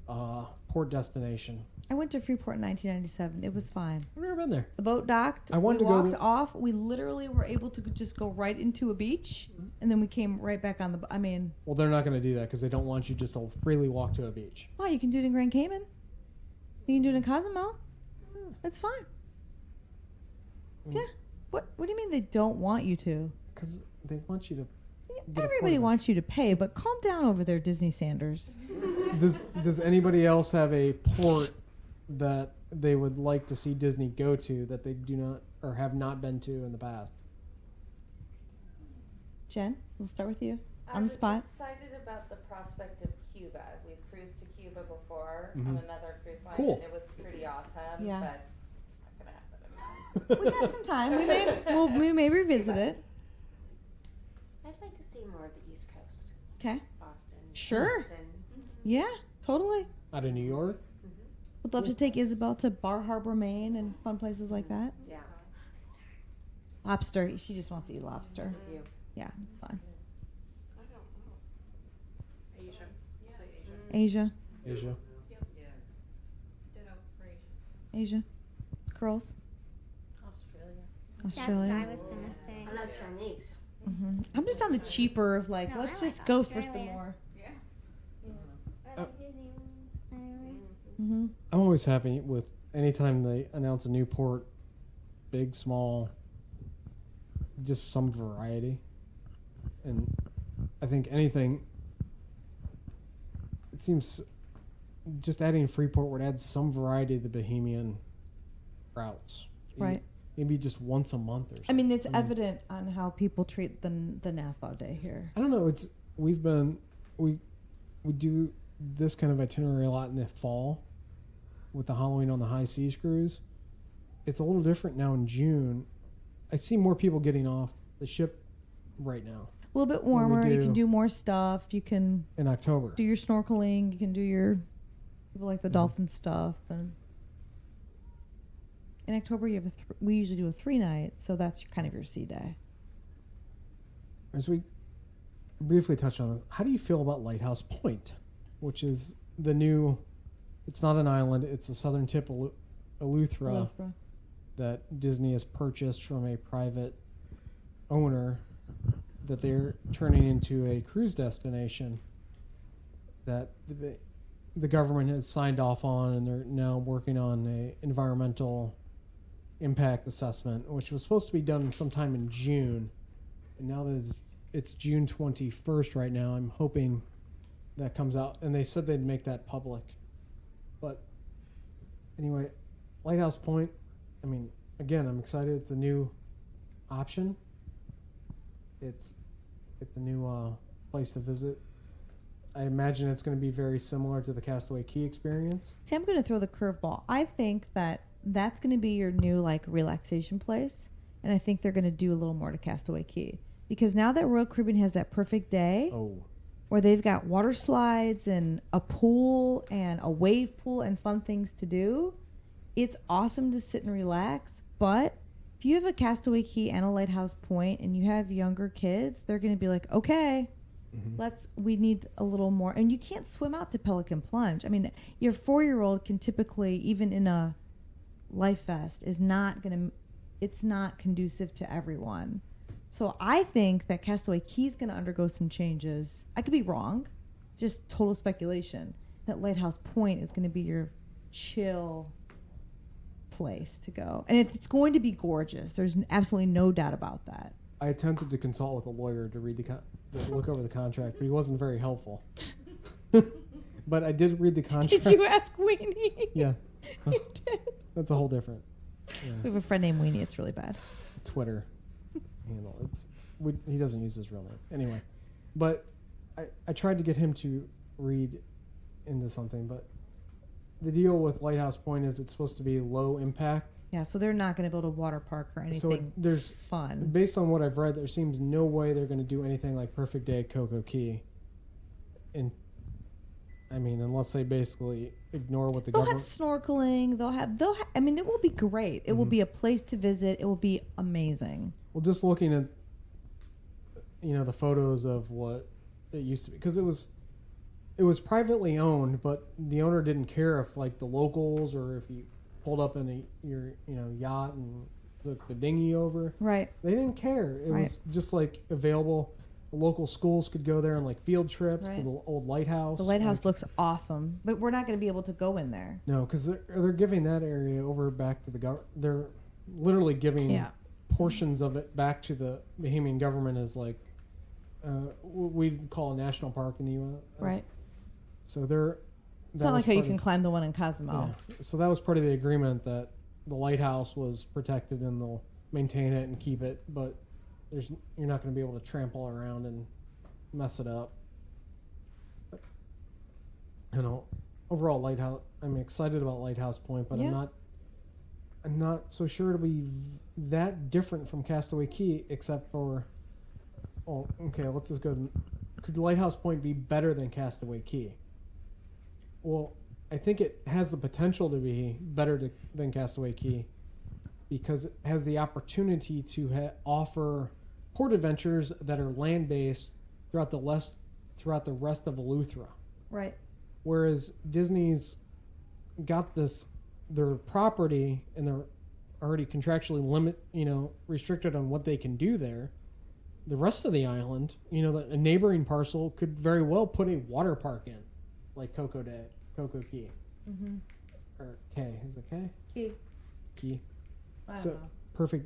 port destination. I went to Freeport in 1997. It was fine. I've never been there. The boat docked. I wanted we to go walked there. off. We literally were able to just go right into a beach, and then we came right back on the. I mean, Well, they're not going to do that because they don't want you just to freely walk to a beach. oh, you can do it in Grand Cayman. You can do it in Cozumel. That's fine. Mm. Yeah. What do you mean they don't want you to? Because they want you to. get a Everybody port wants you to pay, but calm down over there, Disney Sanders. Does anybody else have a port that they would like to see Disney go to that they do not or have not been to in the past? Jen, we'll start with you I on the was spot. excited about the prospect of Cuba. We've cruised to Cuba before Mhm. on another cruise line, Cool. and it was pretty awesome. Yeah. But it's not gonna happen. We got some time. We may revisit it. I'd like to see more of the East Coast. Okay. Boston. Sure. Boston. Yeah, totally. Out of New York? Would love to take Isabel to Bar Harbor, Maine, and fun places like that. Yeah. Lobster. She just wants to eat lobster. With you. Yeah, it's fine. I don't know. Asia. Say Asia. Asia. Asia. Ditto for Asia. Asia. Curls. Australia. That's what Australia. I was gonna say. I like Chinese. I'm just on the cheaper of like, No, let's I just like go for some Australia. more. Yeah. I like New Zealand. Anyway. Mm-hmm. I'm always happy with anytime they announce a new port, big, small, just some variety. And I think anything, it seems just adding Freeport would add some variety to the Bohemian routes. Right. Maybe just once a month or something. I mean, it's evident on how people treat the Nassau Day here. I don't know. We do this kind of itinerary a lot in the fall with the Halloween on the High Seas cruise. It's a little different now in June. I see more people getting off the ship right now A little bit What we warmer. You do- can do more stuff. You can in October. do your snorkeling. You can do your people like the dolphin stuff. And in October, you have we usually do a 3-night, so that's kind of your sea day. As we briefly touched on it, how do you feel about Lighthouse Point, which is the new? It's not an island. It's the southern tip of Eleuthera Loughborough. that Disney has purchased from a private owner that they're turning into a cruise destination that the government has signed off on, and they're now working on a environmental impact assessment, which was supposed to be done sometime in June. And now that it's June 21st right now, I'm hoping that comes out. And they said they'd make that public. But anyway, Lighthouse Point, I mean, again, I'm excited. It's a new option. It's a new place to visit. I imagine it's going to be very similar to the Castaway Cay experience. See, I'm going to throw the curveball. I think that's going to be your new like relaxation place, and I think they're going to do a little more to Castaway Cay because now that Royal Caribbean has that perfect day Oh, where they've got water slides and a pool and a wave pool and fun things to do, it's awesome to sit and relax. But if you have a Castaway Cay and a Lighthouse Point and you have younger kids, they're going to be like, okay, we need a little more. And you can't swim out to Pelican Plunge. I mean, your 4-year-old can typically, even in a life vest, it's not conducive to everyone. So I think that Castaway Cay is going to undergo some changes. I could be wrong, just total speculation. That Lighthouse Point is going to be your chill place to go, and it's going to be gorgeous. There's absolutely no doubt about that. I attempted to consult with a lawyer to read to look over the contract, but he wasn't very helpful. But I did read the contract. Did you ask Weenie? Yeah, You did. that's a whole different We have a friend named Weenie. It's really bad. Twitter handle. He doesn't use his real name anyway. But I tried to get him to read into something, but the deal with Lighthouse Point is it's supposed to be low impact. Yeah, so they're not going to build a water park or anything So there's fun. based on what I've read, there seems no way they're going to do anything like Perfect Day at Coco Cay. And I mean, unless they basically ignore what the They'll have government. snorkeling. I mean, it will be great. It will be a place to visit. It will be amazing. Well, just looking at the photos of what it used to be, because it was it was privately owned, but the owner didn't care if like the locals or if you pulled up in your yacht and took the dinghy over. Right. They didn't care. It was just like available. The local schools could go there on like field trips to the old lighthouse. The lighthouse looks awesome, but we're not going to be able to go in there. No, because they're giving that area over back to the government. They're literally giving portions of it back to the Bahamian government as like what we'd call a national park in the U.S. Right. So they're. It's not like how you can climb the one in Cozumel. Yeah. So that was part of the agreement that the lighthouse was protected and they'll maintain it and keep it, but you're not going to be able to trample around and mess it up. But, overall lighthouse. I'm excited about Lighthouse Point, but I'm not so sure it'll be that different from Castaway Cay, except for. Oh, okay. Let's just go. Could Lighthouse Point be better than Castaway Cay? Well, I think it has the potential to be better than Castaway Cay because it has the opportunity to offer port adventures that are land-based throughout the rest of Eleuthera. Right. Whereas Disney's got their property and they're already contractually restricted on what they can do there. The rest of the island, a neighboring parcel could very well put a water park in, like Coco Cay. Mm-hmm. Or K. Is it K? Key. I don't So know. perfect.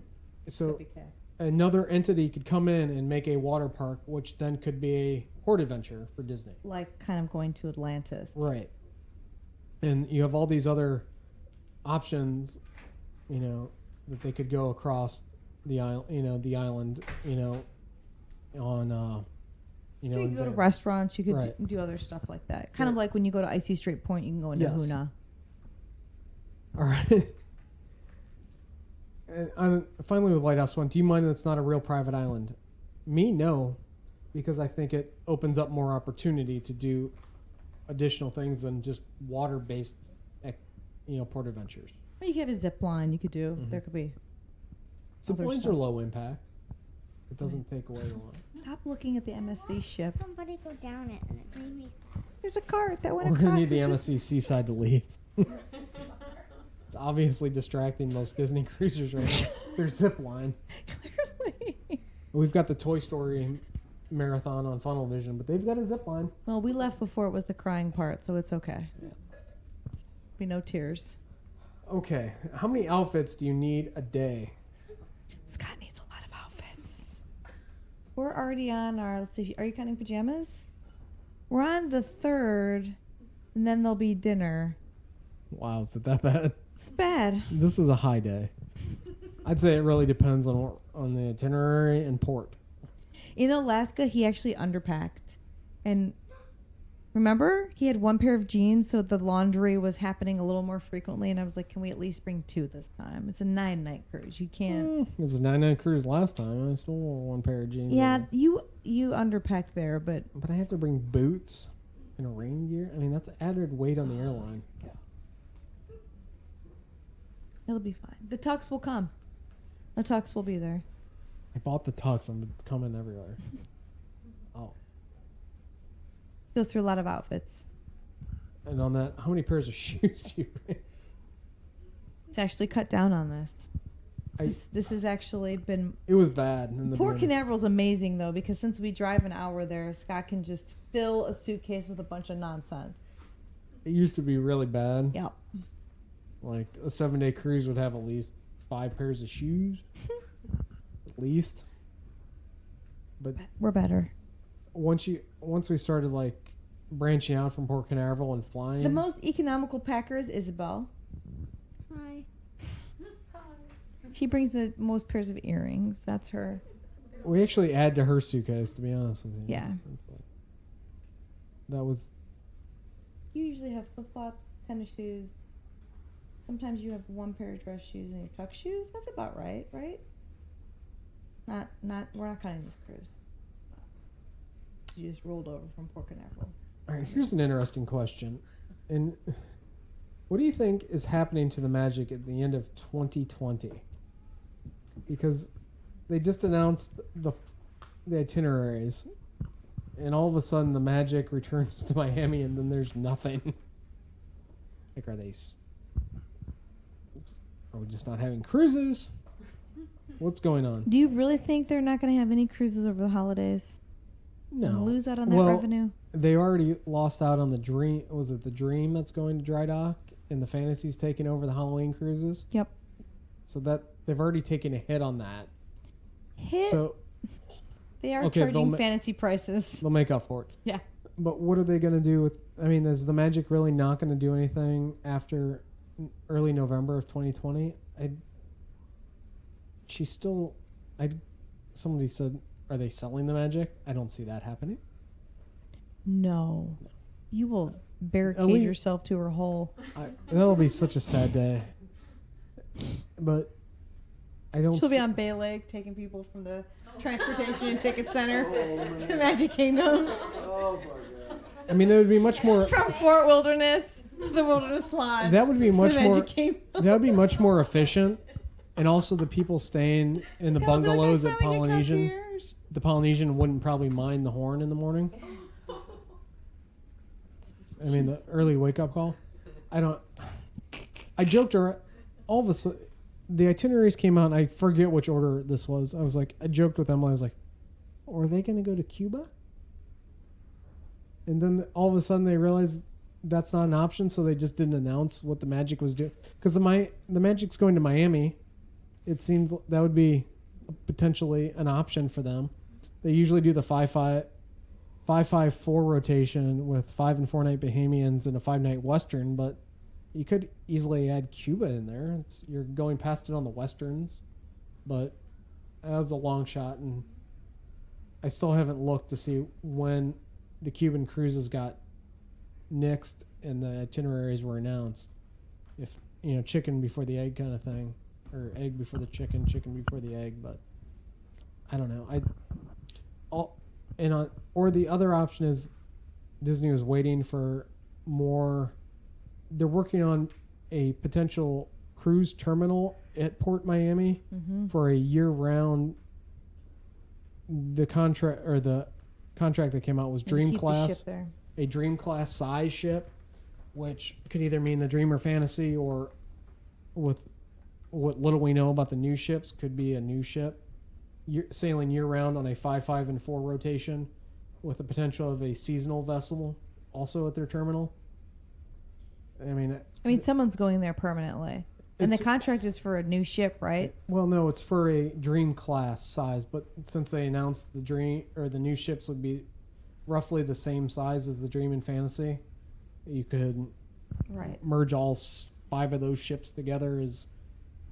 So Could be K. another entity could come in and make a water park, which then could be a port adventure for Disney. Like kind of going to Atlantis. Right. And you have all these other options, that they could go across the island, on, You could go to restaurants. You could Right. do other stuff like that. Kind of like when you go to Icy Strait Point, you can go into Yes. Huna. All right. And finally, with Lighthouse Point, do you mind that it's not a real private island? Me, no, because I think it opens up more opportunity to do additional things than just water-based, port adventures. Well, you could have a zip line. You could do. Mhm. There could be. Zip Other lines stuff. are low impact. It doesn't take away a lot. Stop looking at the MSC ship. Somebody go down it, and it made me sad. There's a cart that went We're across. gonna need the this- MSC Seaside to leave. It's obviously distracting most Disney cruisers right now. Their zip line. Clearly. We've got the Toy Story marathon on Funnel Vision, but they've got a zip line. Well, we left before it was the crying part, so it's okay. Be no tears. Okay, how many outfits do you need a day? Scott needs a lot of outfits. We're already on our. Let's see. Are you counting pajamas? We're on the 3rd, and then there'll be dinner. Wow, is it that bad? It's bad. This is a high day. I'd say it really depends on the itinerary and port. In Alaska, he actually underpacked, and remember, he had one pair of jeans, so the laundry was happening a little more frequently. And I was like, "Can we at least bring 2 this time? It's a 9-night cruise. You can't." It was a 9-night cruise last time. I still wore one pair of jeans. Yeah, on. you underpacked there, but But I have to bring boots and rain gear. I mean, that's added weight on the airline. it'll be fine. The tux will come. The tux will be there. I bought the tux and it's coming everywhere. Oh, Goes through a lot of outfits. and on that, how many pairs of shoes do you bring? It's actually cut down on this. I- This has actually been. It was bad. In the Port beginning. Canaveral's amazing though, because since we drive an hour there, Scott can just fill a suitcase with a bunch of nonsense. It used to be really bad. Yep. Like a 7-day cruise would have at least 5 pairs of shoes. At least. But We're better. once we started like branching out from Port Canaveral and flying, The most economical packer is Isabel. Hi. She brings the most pairs of earrings. That's her. we actually add to her suitcase. To be honest with you, Yeah. That was You usually have flip flops, tennis shoes. Sometimes you have one pair of dress shoes and your tuck shoes. That's about right, right? Not. We're not counting this cruise. You just rolled over from Port Canaveral. all right. Here's an interesting question, and what do you think is happening to the Magic at the end of 2020? Because they just announced the itineraries, and all of a sudden the Magic returns to Miami, and then there's nothing. Like, are we just not having cruises? What's going on? Do you really think they're not going to have any cruises over the holidays? No. And lose out on that Well, revenue? They already lost out on the Dream. Was it the Dream that's going to dry dock, and the Fantasy's taking over the Halloween cruises? Yep. So that they've already taken a hit on that. Hit. So They are okay, charging fantasy prices. they'll make up for it. Yeah. But what are they going to do with? I mean, is the Magic really not going to do anything after early November of 2020? Somebody said, are they selling the Magic? I don't see that happening. No. You will barricade least- yourself to her hole. That'll be such a sad day. But I don't. She'll be on Bay Lake taking people from the Transportation and Ticket Center to Magic Kingdom. Oh my god. I mean, there would be much more. From Fort Wilderness to the Wilderness Lodge. That would be to much the more. Magic Kingdom. That would be much more efficient, and also the people staying in the They'll be like, bungalows "I'm at having a Polynesian. concierge." The Polynesian wouldn't probably mind the horn in the morning. I mean, the early wake up call. I joked around. All of a sudden, the itineraries came out, and I forget which order this was. I joked with Emily. I was like, "Oh, are they going to go to Cuba?" And then all of a sudden, they realized that's not an option, so they just didn't announce what the Magic was doing. Because the Magic's going to Miami. It seemed that would be potentially an option for them. They usually do the 5-5-4 rotation with 5 and 4 night Bahamians and a 5-night Western, but you could easily add Cuba in there. You're going past it on the Westerns, but that was a long shot, and I still haven't looked to see when the Cuban cruises got nixed and the itineraries were announced. If, chicken before the egg kind of thing, or egg before the chicken before the egg, but I don't know. Or the other option is Disney was waiting for more. They're working on a potential cruise terminal at Port Miami for a year-round. The contract that came out was Dream Keep the Class, ship there. a Dream Class size ship, which could either mean the Dream or Fantasy, or with what little we know about the new ships, could be a new ship sailing year-round on a 5-5 and 4 rotation with the potential of a seasonal vessel also at their terminal. I mean, someone's going there permanently. And the contract is for a new ship, right? Well, no, it's for a Dream Class size, but since they announced the Dream or the new ships would be roughly the same size as the Dream and Fantasy, you could merge all 5 of those ships together as,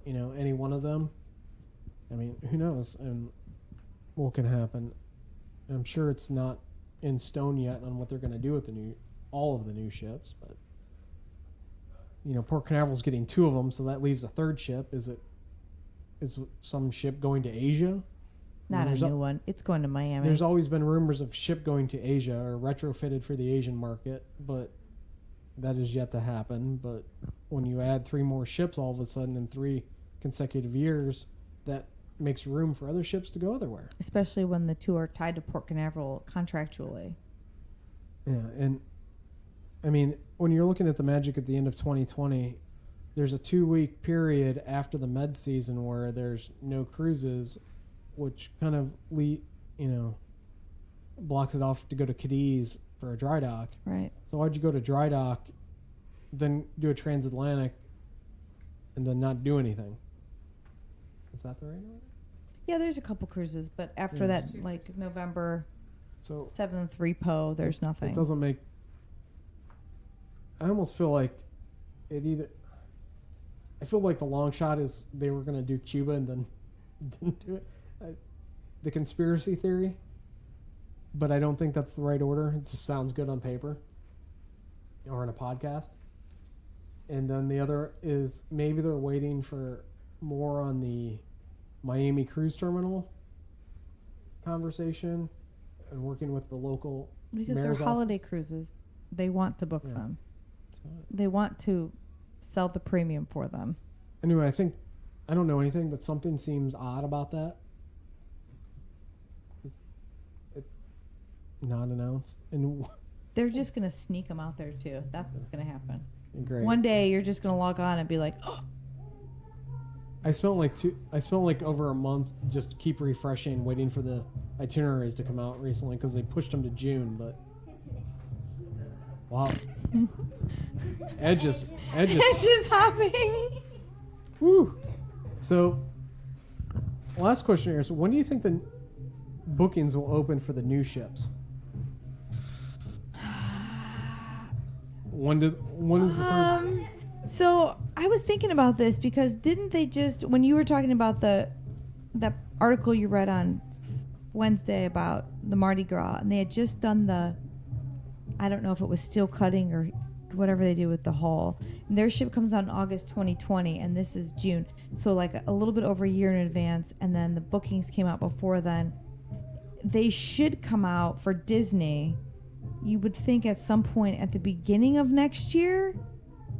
any one of them. I mean, who knows and what can happen. I'm sure it's not in stone yet on what they're going to do with all of the new ships, but Port Canaveral's getting 2 of them, so that leaves a 3rd ship. Is some ship going to Asia? Not a new one. It's going to Miami. There's always been rumors of ship going to Asia or retrofitted for the Asian market, but that is yet to happen. But when you add 3 more ships all of a sudden in 3 consecutive years, that makes room for other ships to go otherwhere. Especially when the 2 are tied to Port Canaveral contractually. Yeah, and I mean, when you're looking at the Magic at the end of 2020, there's a 2-week period after the med season where there's no cruises, which kind of blocks it off to go to Cadiz for a dry dock. Right. So why'd you go to dry dock, then do a transatlantic, and then not do anything? Is that the right order? Yeah, there's a couple cruises, but after that, like November So 7th repo, there's nothing. It doesn't make. I almost feel like it either. I feel like the long shot is they were going to do Cuba and then didn't do it. The conspiracy theory, but I don't think that's the right order. It just sounds good on paper or in a podcast. And then the other is maybe they're waiting for more on the Miami cruise terminal conversation and working with the local because they're mayor's holiday office. cruises. They want to book Yeah. them. So, They want to sell the premium for them. anyway, I don't know anything, but something seems odd about that. It's not announced. And They're just gonna sneak them out there too. That's what's gonna happen. great. One day you're just gonna log on and be like, oh, I spent like over a month just keep refreshing, waiting for the itineraries to come out recently because they pushed them to June. But wow, Edge is hopping. woo. So, last question here: so when do you think the bookings will open for the new ships? When is the first? So I was thinking about this because didn't they just, when you were talking about that article you read on Wednesday about the Mardi Gras, and they had just done I don't know if it was steel cutting or whatever they do with the hull. And their ship comes out in August 2020, and this is June. So like a little bit over a year in advance, and then the bookings came out before then. They should come out for Disney, you would think at some point at the beginning of next year,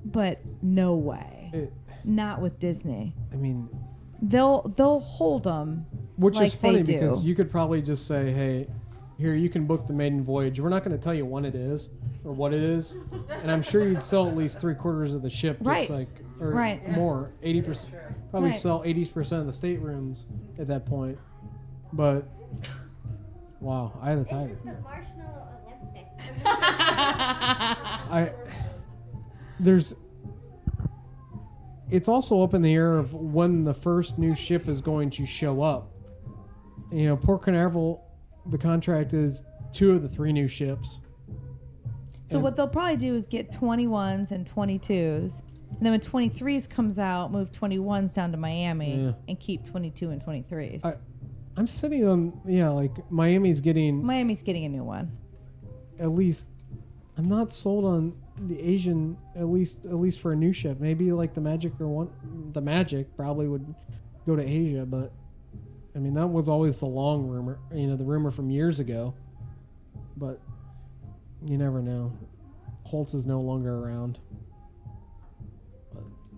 but no way. Not with Disney. I mean, they'll hold them. which like is funny they because do. you could probably just say, "Hey, here you can book the maiden voyage. We're not going to tell you when it is or what it is," and I'm sure you'd sell at least 3/4 of the ship, just Right. like or Right. more, 80%. Probably Right. sell 80% of the staterooms at that point. But wow, I had a time. This is the Marshmallow Olympics. It's also up in the air of when the first new ship is going to show up. You know, Port Canaveral, the contract is 2 of the 3 new ships. So And- what they'll probably do is get 21s and 22s, and then when 23s comes out, move 21s down to Miami Yeah. and keep 22 and 23s. I'm sitting on, like Miami's getting Miami's getting a new one. at least. I'm not sold on the Asian at least for a new ship. Maybe like the Magic the Magic probably would go to Asia, but I mean that was always the long rumor. The rumor from years ago. But you never know. Holtz is no longer around.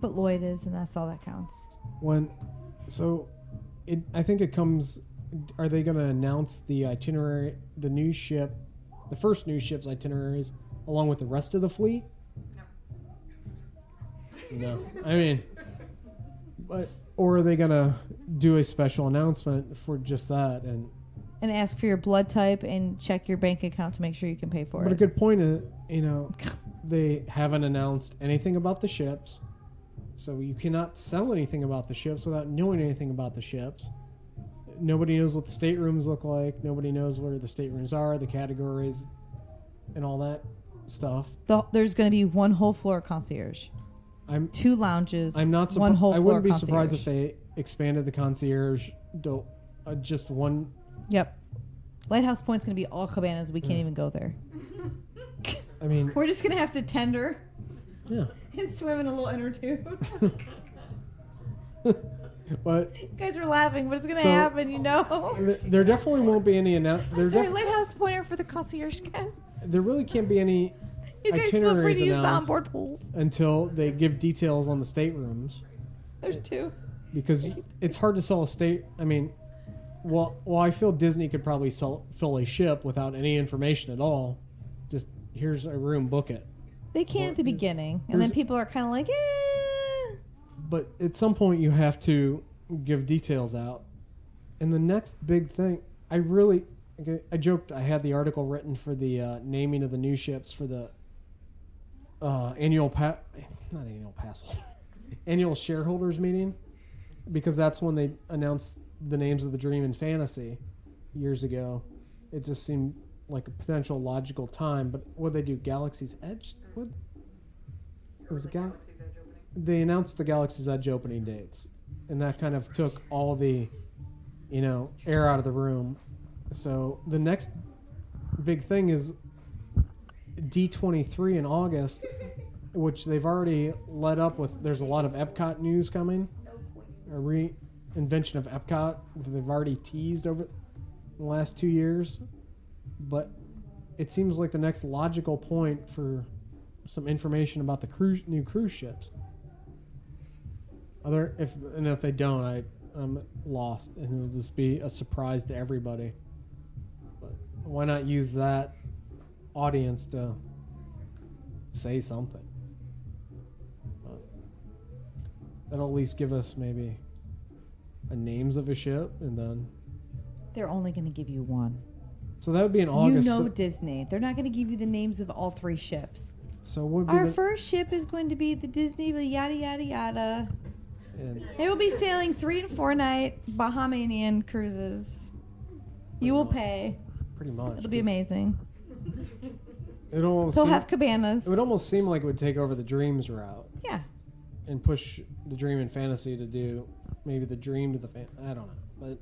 But Lloyd is, and that's all that counts. I think it comes. Are they going to announce the itinerary, the new ship, the first new ship's itineraries, along with the rest of the fleet? No. I mean, or are they going to do a special announcement for just that? And ask for your blood type and check your bank account to make sure you can pay for But it. a good point is, they haven't announced anything about the ships, so you cannot sell anything about the ships without knowing anything about the ships. Nobody knows what the staterooms look like. Nobody knows where the staterooms are, the categories, and all that stuff. There's going to be one whole floor concierge, 2 lounges. I'm not one surprised. whole I floor wouldn't be concierge. surprised if they expanded the concierge to just one. Yep. Lighthouse Point's going to be all cabanas. We can't even go there. I mean, We're just going to have to tender yeah. and swim in a little inner tube. But You guys are laughing, but it's going to So- happen, there definitely won't be any I'm sorry, Lighthouse Point are for the concierge guests. there really can't be any You guys feel free itineraries to use the announced onboard pools. until they give details on the staterooms. There's 2. Because it's hard to sell a state. I mean, well, I feel Disney could probably fill a ship without any information at all. Just here's a room, book it. They can at the beginning, and then here's- people are kind of like, But at some point, you have to give details out. And the next big thing, I joked I had the article written for the naming of the new ships for the annual shareholders meeting, because that's when they announced the names of the Dream and Fantasy years ago. It just seemed like a potential logical time. But what they do, Galaxy's Edge? What? It was a They announced the Galaxy's Edge opening dates, and that kind of took all the, air out of the room. So the next big thing is D23 in August, which they've already led up with. There's a lot of Epcot news coming, a reinvention of Epcot that they've already teased over the last 2 years. But it seems like the next logical point for some information about the new cruise ships. If they don't, I'm lost, and it'll just be a surprise to everybody. But why not use that audience to say something? But that'll at least give us maybe a names of a ship, and then They're only going to give you one. so that would be in August. You know so, Disney. They're not going to give you the names of all 3 ships. so what would be Our the, first ship is going to be the Disney yada yada yada. and They will be sailing 3 and 4 night Bahamian cruises. You will pay. pretty much It'll be 'cause amazing. It almost They'll seem- have cabanas. it would almost seem like it would take over the dreams route Yeah. and push the dream and fantasy to do maybe the dream to the I don't know, but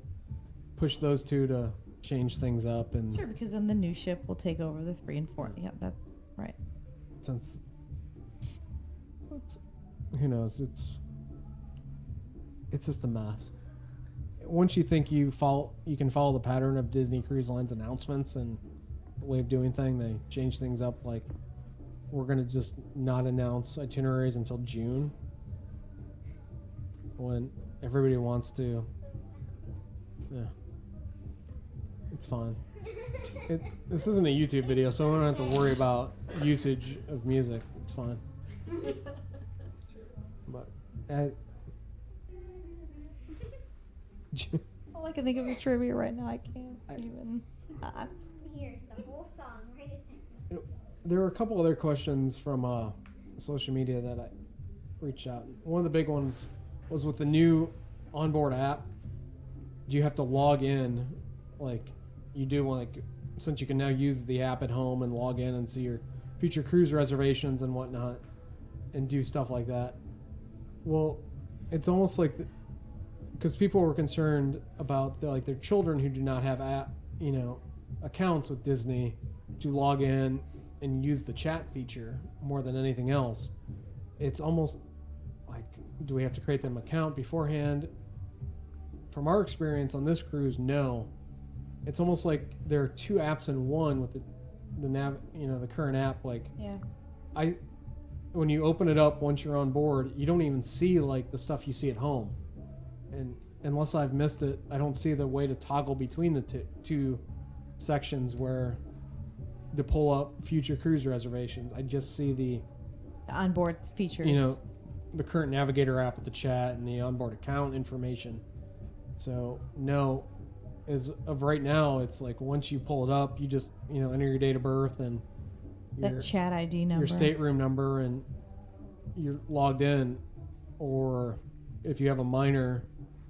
push those two to change things up. And Sure, because then the new ship will take over the 3 and 4. Yeah, that's right. since who knows, it's just a mess. Once you think you can follow the pattern of Disney Cruise Line's announcements and the way of doing things, they change things up. Like, we're gonna just not announce itineraries until June, when everybody wants to. Yeah, it's fine. This isn't a YouTube video, so I don't have to worry about usage of music. It's fine. But All I can think of is trivia right now. I can't even not. Here's the whole song right there. there were a couple other questions from social media that I reached out. One of the big ones was with the new onboard app. Do you have to log in, like you do, like since you can now use the app at home and log in and see your future cruise reservations and whatnot, and do stuff like that? Well, it's almost like because people were concerned about their children who do not have accounts with Disney to log in and use the chat feature more than anything else. It's almost like, do we have to create them an account beforehand? From our experience on this cruise, no. It's almost like there are 2 apps in one with the current app. Like, Yeah. when you open it up once you're on board, you don't even see like the stuff you see at home. And unless I've missed it, I don't see the way to toggle between the two sections where to pull up future cruise reservations. I just see the onboard features. The current navigator app with the chat and the onboard account information. So no, as of right now, it's like once you pull it up, you just enter your date of birth and that chat ID number, your stateroom number, and you're logged in. Or if you have a minor,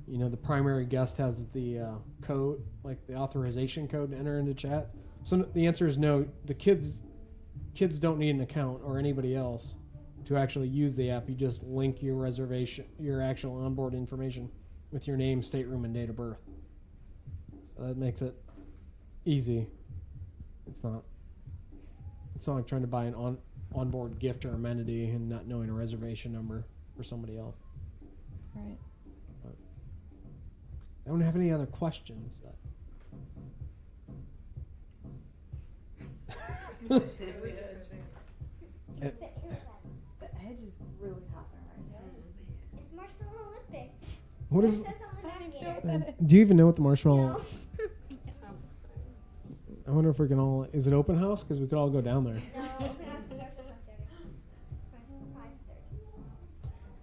the primary guest has the code, like the authorization code to enter into chat. So the answer is no. The kids don't need an account or anybody else to actually use the app. You just link your reservation, your actual onboard information with your name, stateroom, and date of birth. So that makes it easy. It's not like trying to buy an onboard gift or amenity and not knowing a reservation number for somebody else. right? But I don't have any other questions. The edge is really hot right now. It's Marshmallow Olympics. What It is? says on the navigator. Do you even know what the marshmallow? No. I wonder if we can all. Is it open house? Because we could all go down there. No, open house is after 5:30.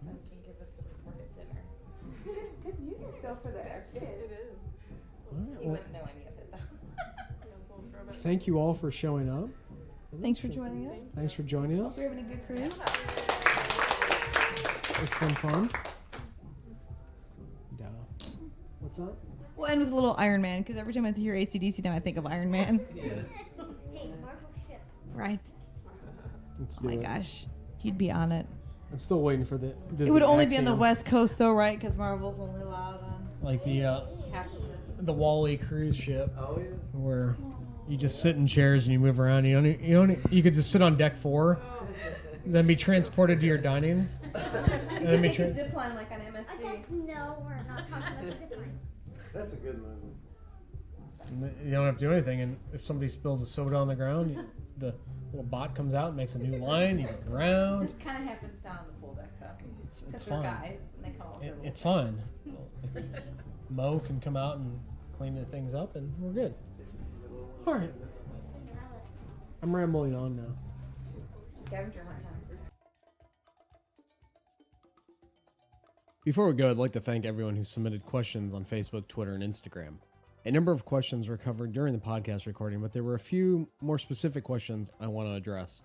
Son can give us a report at dinner. Good music skill for the extra kids. It is. All right, He well, wouldn't know any of it though. Yeah, it's a little throwback. thank you all for showing up. Thanks for joining us. Thanks for joining us. We're having a good cruise. It's been fun. Duh. What's up? We'll end with a little Iron Man, because every time I hear AC/DC now I think of Iron Man. Hey, Marvel ship. Right. Let's Oh do my it. gosh. You'd be on it. I'm still waiting for the Disney It would only be on the Axiom. West Coast though, right? Because Marvel's only allowed on Like the half of the Wall-E cruise ship, Oh yeah. where you just sit in chairs and you move around. You could just sit on deck 4, then be transported to your dining. And then be zip line like on I MSC. guess no, we're not talking about the zip line. That's a good movie. You don't have to do anything, and if somebody spills a soda on the ground, the little bot comes out and makes a new line. You go around. It kind of happens down the full deck though. It's Because fun. we're guys and they come up with their It's little fun. Mo can come out and clean the things up, and we're good. The little All right. I'm rambling on now. Scavenger hunt time. Before we go, I'd like to thank everyone who submitted questions on Facebook, Twitter, and Instagram. A number of questions were covered during the podcast recording, but there were a few more specific questions I want to address.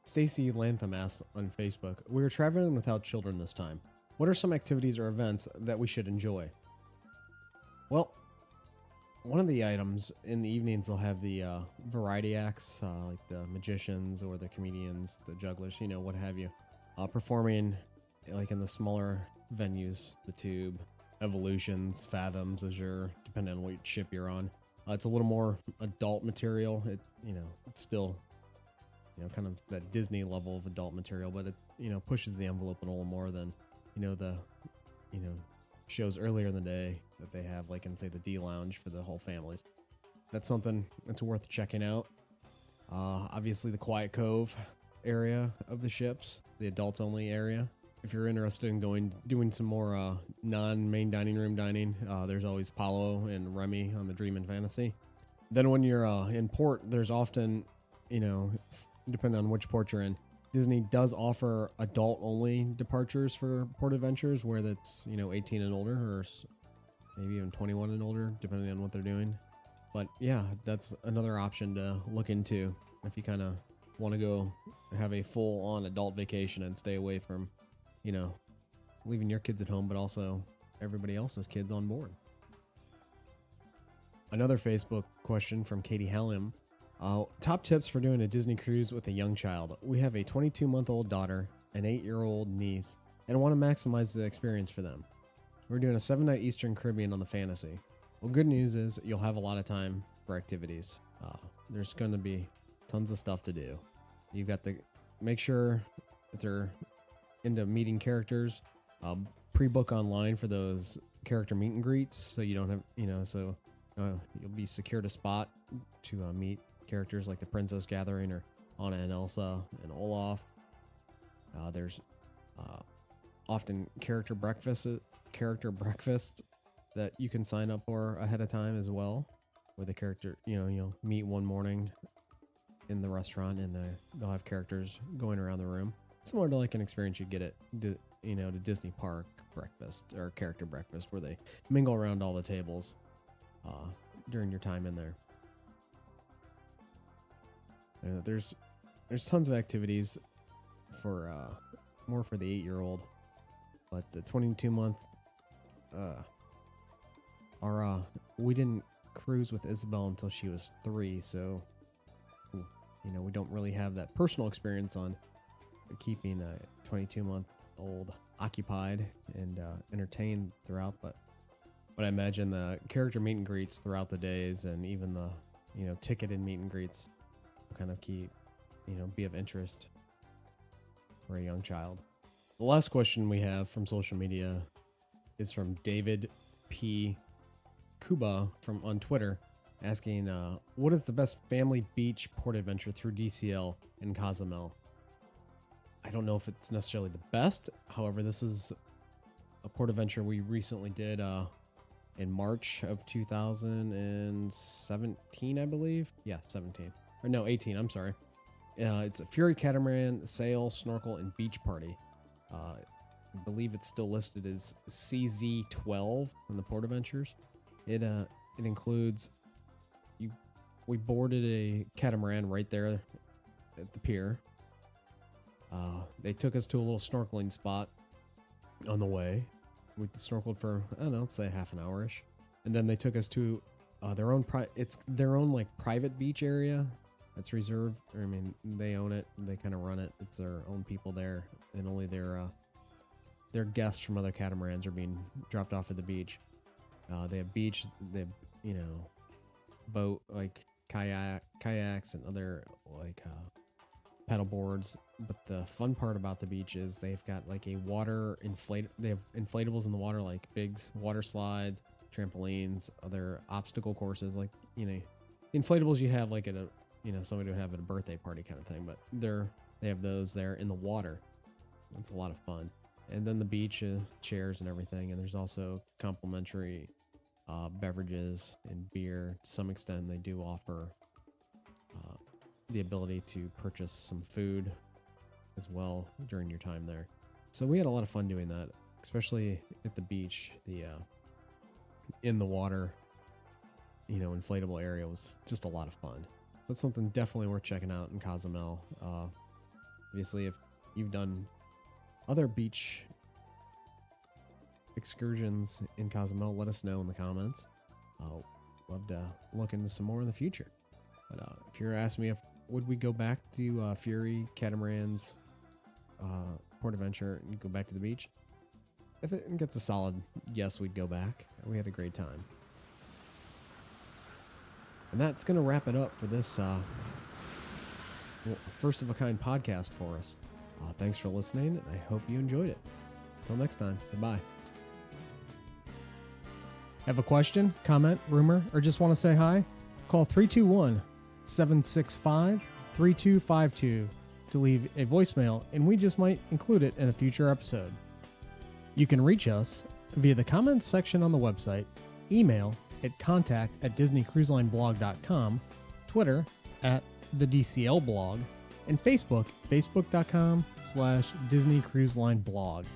Stacy Lantham asked on Facebook, "We are traveling without children this time. What are some activities or events that we should enjoy?" Well, one of the items in the evenings, they'll have the variety acts, like the magicians or the comedians, the jugglers, what have you, performing like in the smaller venues, the Tube, Evolutions, Fathoms, Azure, depending on what ship you're on. It's a little more adult material. It's still, kind of that Disney level of adult material, but it, pushes the envelope a little more than, the, shows earlier in the day that they have, like in, say, the D Lounge for the whole families. That's something that's worth checking out. Obviously, the Quiet Cove area of the ships, the adults only area. If you're interested in doing some more non-main dining room dining, there's always Paulo and Remy on the Dream and Fantasy. Then when you're in port, there's often, depending on which port you're in, Disney does offer adult-only departures for port adventures where that's, 18 and older, or maybe even 21 and older, depending on what they're doing. But yeah, that's another option to look into if you kind of want to go have a full-on adult vacation and stay away from, leaving your kids at home, but also everybody else's kids on board. Another Facebook question from Katie Hallam. Top tips for doing a Disney cruise with a young child. We have a 22-month-old daughter, an 8-year-old niece, and want to maximize the experience for them. We're doing a 7-night Eastern Caribbean on the Fantasy. Well, good news is you'll have a lot of time for activities. There's going to be tons of stuff to do. You've got to make sure that they're into meeting characters. Pre-book online for those character meet and greets, so you don't have, you'll be secured a spot to meet characters like the Princess Gathering or Anna and Elsa and Olaf. There's often character breakfast that you can sign up for ahead of time as well, where the character, you'll meet one morning in the restaurant and they'll have characters going around the room, similar to like an experience you get at to Disney Park breakfast or character breakfast, where they mingle around all the tables during your time in there. There's tons of activities for more for the 8-year-old, but the 22-month we didn't cruise with Isabel until she was 3, so we don't really have that personal experience on keeping a 22-month-old occupied and entertained throughout, but I imagine the character meet and greets throughout the days and even the ticketed meet and greets will kind of keep be of interest for a young child. The last question we have from social media is from David P. Kuba on Twitter, asking, what is the best family beach port adventure through DCL in Cozumel? I don't know if it's necessarily the best. However, this is a port adventure we recently did in March of 2017, I believe. Yeah, 17. Or no, 18, I'm sorry. It's a Fury Catamaran, sail, snorkel, and beach party. I believe it's still listed as CZ12 on the port adventures. It includes we boarded a catamaran right there at the pier. They took us to a little snorkeling spot on the way. We snorkeled for, let's say half an hour-ish. And then they took us to their own like private beach area that's reserved. They own it. They kind of run it. It's their own people there, and only their guests from other catamarans are being dropped off at the beach. They have beach, they have, boat, like kayaks and other like paddle boards. But the fun part about the beach is they've got like a they have inflatables in the water, like big water slides, trampolines, other obstacle courses, like inflatables you have like at a somebody would have at a birthday party kind of thing, but they have those there in the water. It's a lot of fun. And then the beach chairs and everything, and there's also complimentary beverages and beer. To some extent, they do offer the ability to purchase some food as well during your time there. So we had a lot of fun doing that, especially at the beach. The in the water, inflatable area was just a lot of fun. That's something definitely worth checking out in Cozumel. Obviously, if you've done other beach excursions in Cozumel, let us know in the comments. I'll love to look into some more in the future. But if you're asking me if would we go back to Fury, Catamarans, Port Adventure, and go back to the beach, if it gets a solid yes, we'd go back. We had a great time. And that's going to wrap it up for this first of a kind podcast for us. Thanks for listening, and I hope you enjoyed it. Until next time, goodbye. Have a question, comment, rumor, or just want to say hi? Call 321-765-3252 to leave a voicemail, and we just might include it in a future episode. You can reach us via the comments section on the website, email at contact@disneycruiselineblog.com, Twitter @the DCL Blog, and Facebook, facebook.com/Disney Cruise Line Blog.